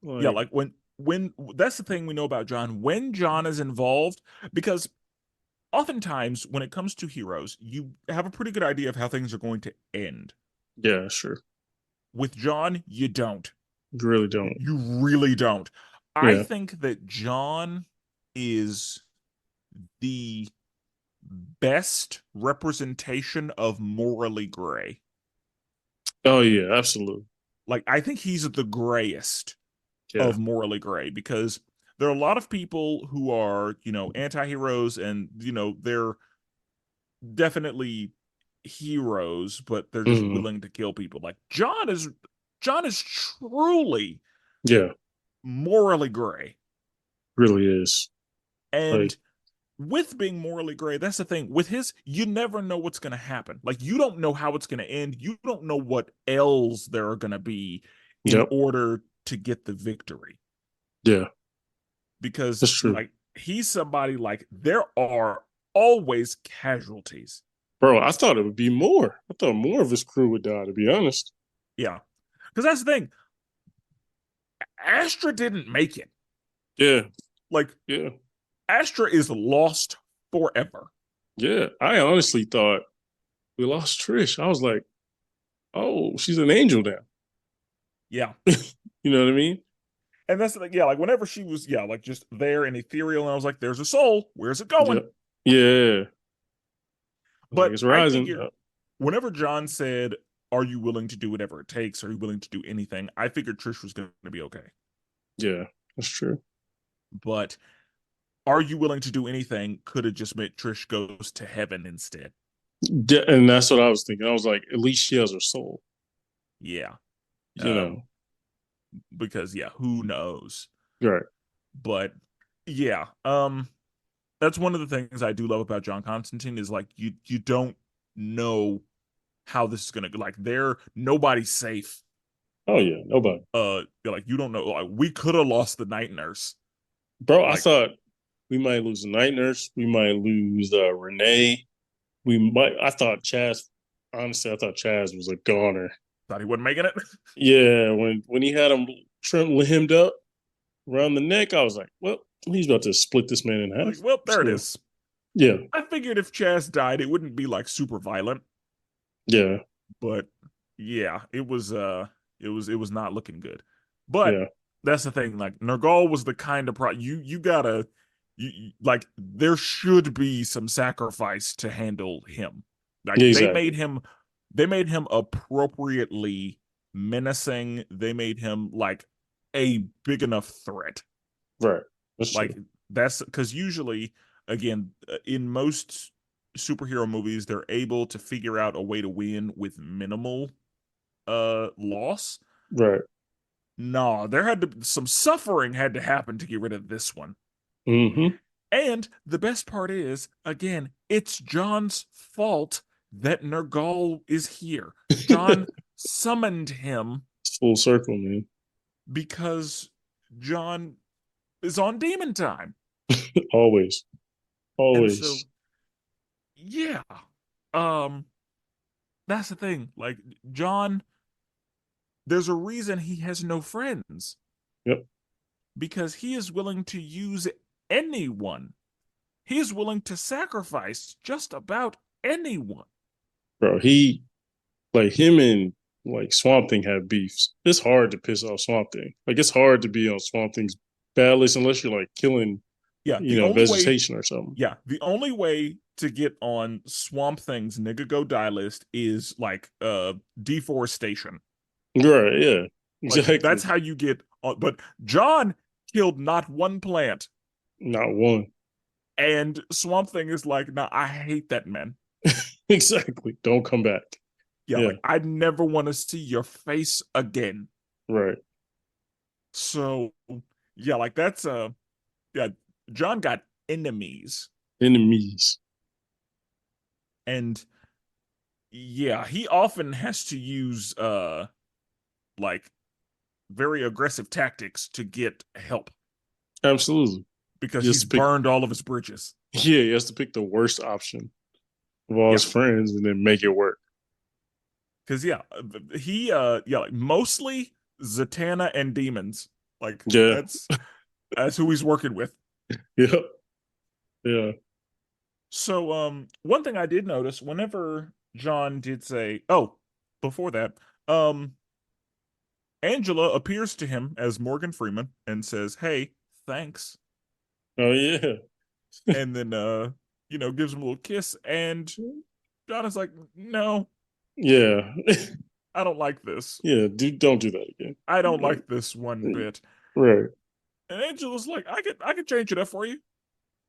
Yeah, Like, like when that's the thing we know about John. When John is involved, because oftentimes when it comes to heroes, you have a pretty good idea of how things are going to end. yeah, sure. With John, you don't. You really don't. You really don't. I Yeah. think that John is the best representation of morally gray. Oh yeah, absolutely. Like, I think he's the grayest Yeah. of morally gray, because there are a lot of people who are, anti-heroes, and, they're definitely heroes, but they're just hmm willing to kill people. Like John is truly Yeah, morally gray. really is. Like, And with being morally gray, that's the thing. With his, you never know what's going to happen. Like, you don't know how it's going to end. You don't know what L's there are going to be in yep. order to get the victory. Yeah, Because, that's true. like, he's somebody, like, there are always casualties. Bro, I thought it would be more. I thought more of his crew would die, to be honest. Yeah. Because that's the thing. Astra didn't make it. Yeah, Like, yeah, Astra is lost forever. yeah. I honestly thought we lost Trish. I was like, oh, she's an angel now. Yeah. You know what I mean? And that's like, yeah, like whenever she was, yeah, like just there and ethereal, and I was like, there's a soul. Where's it going? Yeah. Yeah. Like, But it's I rising. figured whenever John said, are you willing to do whatever it takes? Are you willing to do anything? I figured Trish was going to be okay. Yeah, that's true. But are you willing to do anything could have just meant Trish goes to heaven instead. Yeah, and that's what I was thinking. I was like, at least she has her soul. Yeah. You know. Because yeah, who knows? Right. But yeah, that's one of the things I do love about John Constantine is like you don't know how this is gonna go. Like, nobody's safe. Oh yeah, nobody. Like, you don't know. Like, we could have lost the night nurse. Bro, I Like, thought we might lose the night nurse. We might lose Renee. I thought Chaz, honestly, I thought Chaz was a goner. thought he wasn't making it. Yeah, when he had him hemmed up around the neck, I was like, well, he's about to split this man in half. Like, well, there it So, is. Yeah, I figured if Chaz died, it wouldn't be like super violent, yeah, but yeah, it was not looking good. But yeah, that's the thing, like Nergal was the kind of you gotta like there should be some sacrifice to handle him. Like yeah, exactly. they made him appropriately menacing. They made him like a big enough threat. Right. That's Like true. that's because usually, again, in most superhero movies, they're able to figure out a way to win with minimal loss. Right. No, there had to some suffering had to happen to get rid of this one. Mm-hmm. And the best part is, again, it's John's fault that Nergal is here. John summoned him Full circle, man. because John is on demon time. Always. And so, Always. yeah. Um, that's the thing. Like John, there's a reason he has no friends Yep. because he is willing to use anyone. He is willing to sacrifice just about anyone. Bro, like him and like Swamp Thing have beefs. It's hard to piss off Swamp Thing. Like it's hard to be on Swamp Thing's bad list unless you're like killing, Yeah, the only way vegetation or something. Yeah, the only way to get on Swamp Thing's nigga go die list is like deforestation. Right, yeah. Like that's Exactly. how you get on. But John killed not one plant, Not one. and Swamp Thing is like, nah, I hate that man. Exactly. Don't come back. Yeah, Yeah. like I never want to see your face again. Right. So yeah, like that's yeah, John got enemies, Enemies. and yeah, he often has to use like very aggressive tactics to get help Absolutely. because He has he's to pick burned all of his bridges. yeah, he has to pick the worst option of all Yeah, his friends and then make it work. because yeah, he yeah, like mostly Zatanna and demons. Like Yeah. that's who he's working with. Yeah. Yeah. So one thing I did notice whenever John did say, oh, before that, um Angela appears to him as Morgan Freeman and says, "Hey, thanks." Oh yeah. And then gives him a little kiss and John is like, "No, Yeah. I don't like this. Yeah. Don't do that again. I don't Like, like this one bit." right. And Angela's like, I could change it up for you.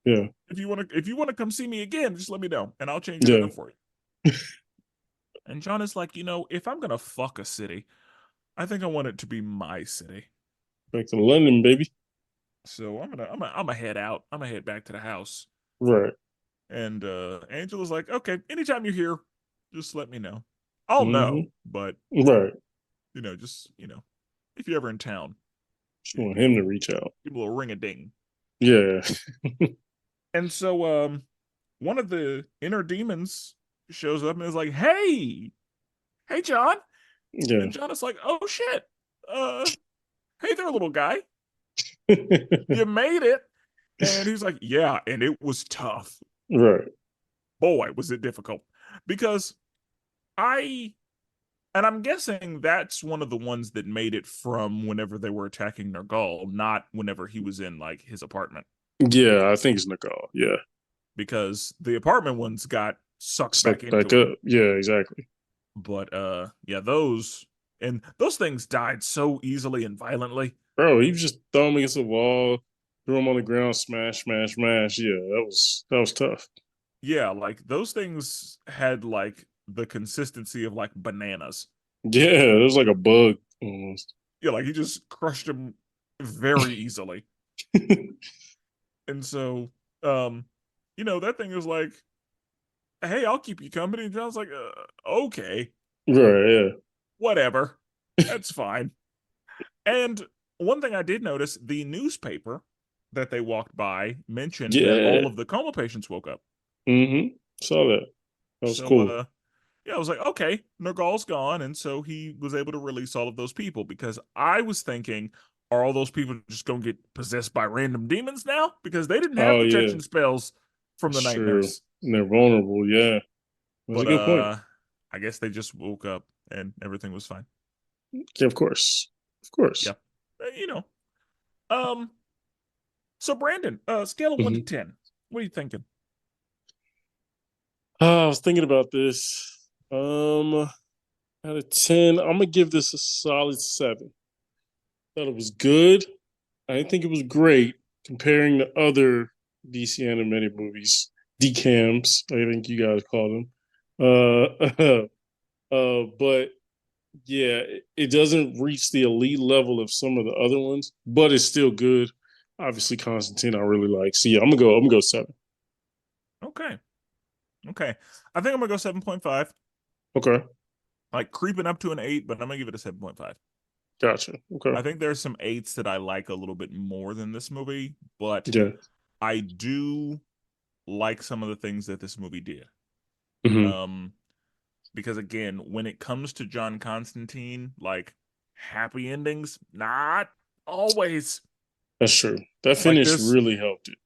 Yeah. If you want to come see me again, just let me know and I'll change it Yeah. up for you. And John is like, if I'm gonna fuck a city, I think I want it to be my city. Back to London, baby. So I'm gonna head out. I'm gonna head back to the house. Right. And Angela's like, okay, anytime you're here, just let me know. I'll know, Mm-hmm. but Right. just if you're ever in town, Just give want him to reach out. a little ring a ding. Yeah. And so one of the inner demons shows up and is like, hey John. Yeah. And John is like, oh shit. Hey there, little guy. You made it. And he's like, yeah, and it was tough. Right. Boy, was it difficult. Because I and I'm guessing that's one of the ones that made it from whenever they were attacking Nergal, not whenever he was in like his apartment. Yeah, I think it's Nicole. Yeah. Because the apartment ones got sucked back Suck back into him. up. Yeah, exactly. But yeah, those things died so easily and violently. Bro, he just throw him against the wall, threw him on the ground, smash, smash, smash. Yeah, that was tough. Yeah, like those things had like the consistency of like bananas. Yeah, it was like a bug almost. Yeah, like he just crushed him very easily. And so that thing was like, hey, I'll keep you company. And John's like, okay, Right, yeah. whatever. That's fine. And one thing I did notice, the newspaper that they walked by mentioned that Yeah. all of the coma patients woke up. Mm-hmm. Saw that. That was So cool. yeah, I was like, okay, Nergal's gone, and so he was able to release all of those people because I was thinking, are all those people just gonna get possessed by random demons now? Because they didn't have Oh yeah. protection spells. from the That's night true. nurse. And they're vulnerable. Yeah, that's a But good point. I guess they just woke up and everything was fine. Yeah, of course, of course. Yeah. You know. Um so Brandon, scale of 1 to Hmm 10. What are you thinking? I was thinking about this. Out of 10, I'm gonna give this a solid 7. Thought it was good. I didn't think it was great comparing to other DC animated movies, DCAMs, I think you guys call them. But yeah, it doesn't reach the elite level of some of the other ones, but it's still good. Obviously, Constantine I really like. So yeah, I'm gonna go 7. Okay. Okay. I think I'm gonna go 7.5. Okay, Like creeping up to an 8, but I'm gonna give it a 7.5. gotcha. Okay, I think there's some 8s that I like a little bit more than this movie, but yeah. I do like some of the things that this movie did. hmm Um, because again, when it comes to John Constantine, like happy endings, not always. That's true. That Like finish there's really helped it.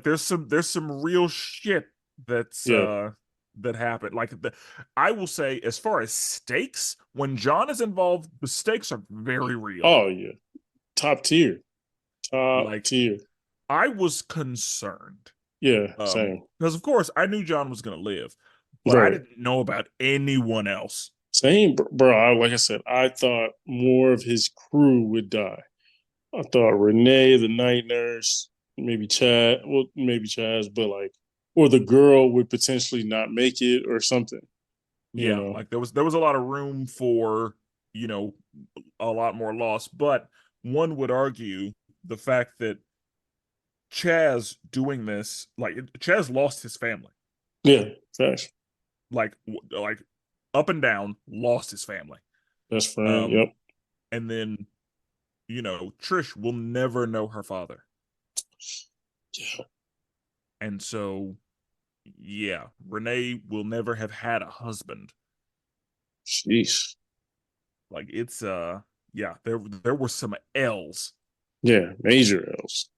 there's some real shit that's Yeah. that happened. I will say, as far as stakes, when John is involved, the stakes are very real. Oh yeah. Top tier. Top Like tier. I was concerned. Yeah. Same. Because of course I knew John was gonna live, but I Right. didn't know about anyone else. Same, bro. Like I said, I thought more of his crew would die. I thought Renee, the night nurse, maybe Chad, well, maybe Chaz, but like, or the girl would potentially not make it or something, you Yeah, know? like there was a lot of room for, you know, a lot more loss, but one would argue the fact that Chaz doing this, like Chaz lost his family. Yeah, facts. Like up and down, lost his family. Best friend. Um, Yep. and then, Trish will never know her father. Yeah. And so, yeah, Renee will never have had a husband. Sheesh. Like yeah, there were some L's. Yeah. Major L's.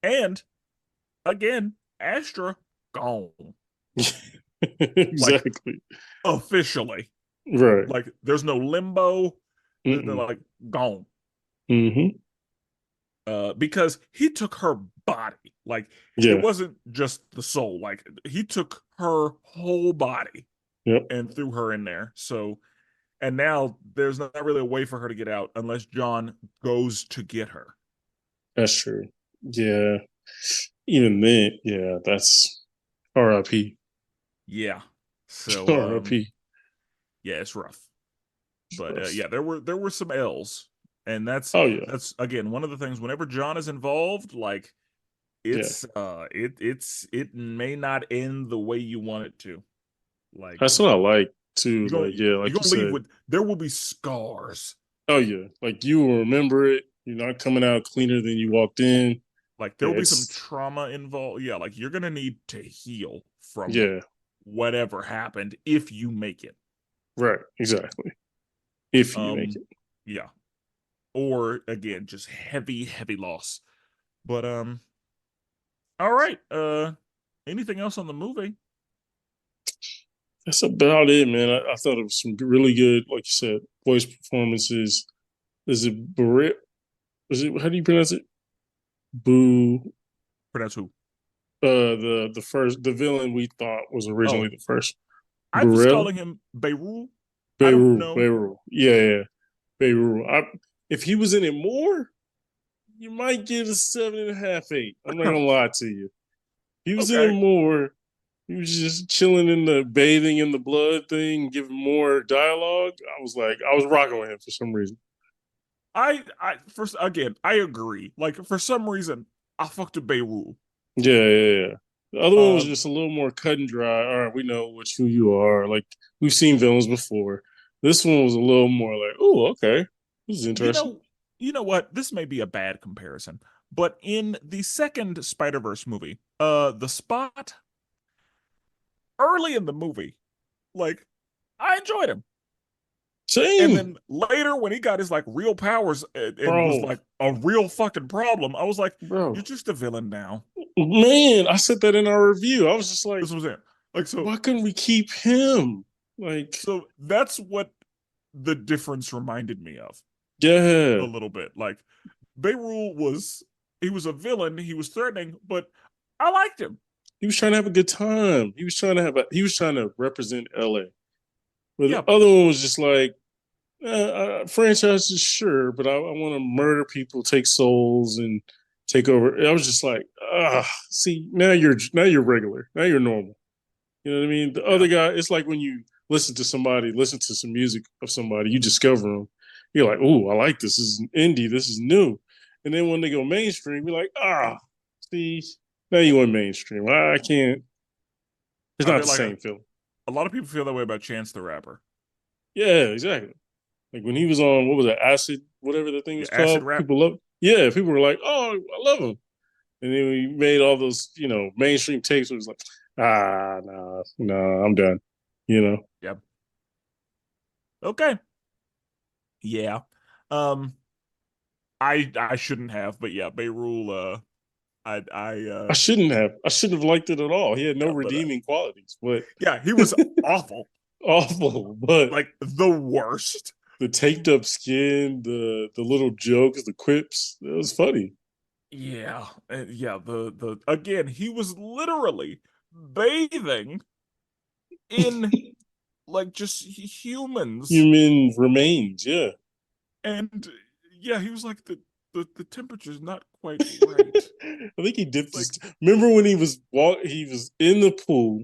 And again, Astra gone. Like Exactly. officially. Right. Like there's no limbo. They're Mm-mm. like gone. Mm-hmm. Because he took her body. Like it Yeah. wasn't just the soul. Like he took her whole body Yep. and threw her in there. So and now there's not really a way for her to get out unless John goes to get her. That's true. Yeah. Even then, yeah, that's RIP. Yeah. So RIP. yeah, it's rough. But Rough. yeah, there were some L's, and that's Oh yeah. that's again one of the things. Whenever John is involved, like Yeah. it may not end the way you want it to. Like That's what I like too. you're gonna Like, yeah, you're like you gonna leave said. with there will be scars. Oh yeah. Like you will remember it. You're not coming out cleaner than you walked in. Like there Yeah, will be some it's trauma involved. Yeah, like you're gonna need to heal from yeah, whatever happened if you make it. right, exactly. If you make Um, it. yeah. Or again, just heavy, heavy loss. But all right. Anything else on the movie? That's about it, man. I thought it was some really good, like you said, voice performances. Is it Barrett? Is it how do you pronounce it? Boo. Pronounce who? The villain we thought was originally Oh, the first. I was Burrell? calling him Beirut. I don't Beirut. know. Beirut. Yeah, yeah. Beirut. If he was in it more, you might get a 7.5, 8. I'm not gonna lie to you. He was in it Okay. more. He was just chilling in the bathing in the blood thing, giving more dialogue. I was rocking with him for some reason. I first again, I agree. Like for some reason, I fucked with Beirut. Yeah, yeah, yeah. The other one was Um, just a little more cut and dry. All right, we know who you are. Like we've seen villains before. This one was a little more like, oh, okay, this is you interesting. know, you know what? This may be a bad comparison, but in the second Spider-Verse movie, the Spot early in the movie, like I enjoyed him. And Same, then later, when he got his like real powers and was bro, like a real fucking problem, I was like, bro. "You're just a villain now." Man, I said that in our review. I was just like, This was it. Like so. why couldn't we keep him? Like, So that's what the difference reminded me of a yeah, little bit. Like Beirut he was a villain, he was threatening, but I liked him. he was trying to have a good time. He was trying to represent LA. But the Yeah, other one was just like, franchises, sure, but I want to murder people, take souls, and take over. I was just like, see, now you're regular, now you're normal. You know what I mean? The yeah. other guy, it's like when you listen to some music of somebody, you discover them. You're like, oh, I like this. This is indie. This is new. And then when they go mainstream, you're like, see, now you went mainstream. I can't. It's I not feel the like same feeling. a lot of people feel that way about Chance the Rapper. Yeah, exactly. Like when he was on, what was it, Acid, whatever the thing Yeah, was acid called. rap. People love. Yeah, people were like, oh, I love him. And then we made all those, mainstream tapes. It was like, I'm done. You know. Yep. Okay. Yeah. Um, I shouldn't have, but yeah, Beirut. I shouldn't have. I shouldn't have liked it at all. He had no Yeah, but redeeming qualities, but yeah, he was awful, awful. But like the worst. the taped up skin, the little jokes, the quips, it was funny. Yeah, yeah. The again, he was literally bathing in like just humans, Human remains, yeah. and yeah, he was like the temperature's not quite right. I think he dipped his. Like Remember when he was in the pool,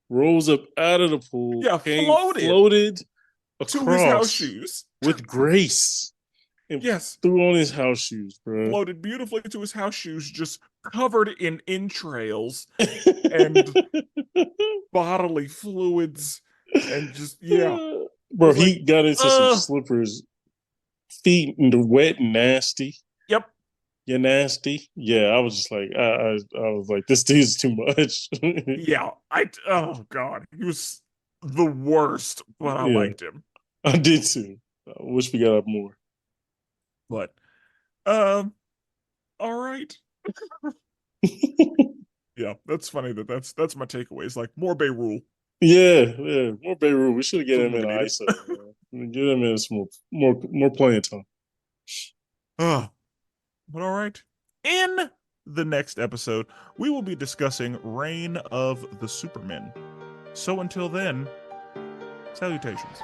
rose up out of the pool, yeah, came floated floated to his house across shoes. with grace and Yes, threw on his house shoes, bro. floated beautifully to his house shoes, just covered in entrails and bodily fluids, and just yeah, it Bro, was like, he got into some uh, slippers, feet and the wet and nasty. yep, You're nasty. Yeah, I was just like, I was like, this dude's too much. yeah. Oh god, he was the worst, but I Yeah, liked him. I did too. I wish we got up more. But um, all right. Yeah, that's funny that's my takeaways. Like more Beirut. Yeah, more Beirut. We should have get That's him what we in needed. ISO, man. Get him in some more playing time. Oh, but all right. In the next episode, we will be discussing Reign of the Supermen. So until then, salutations.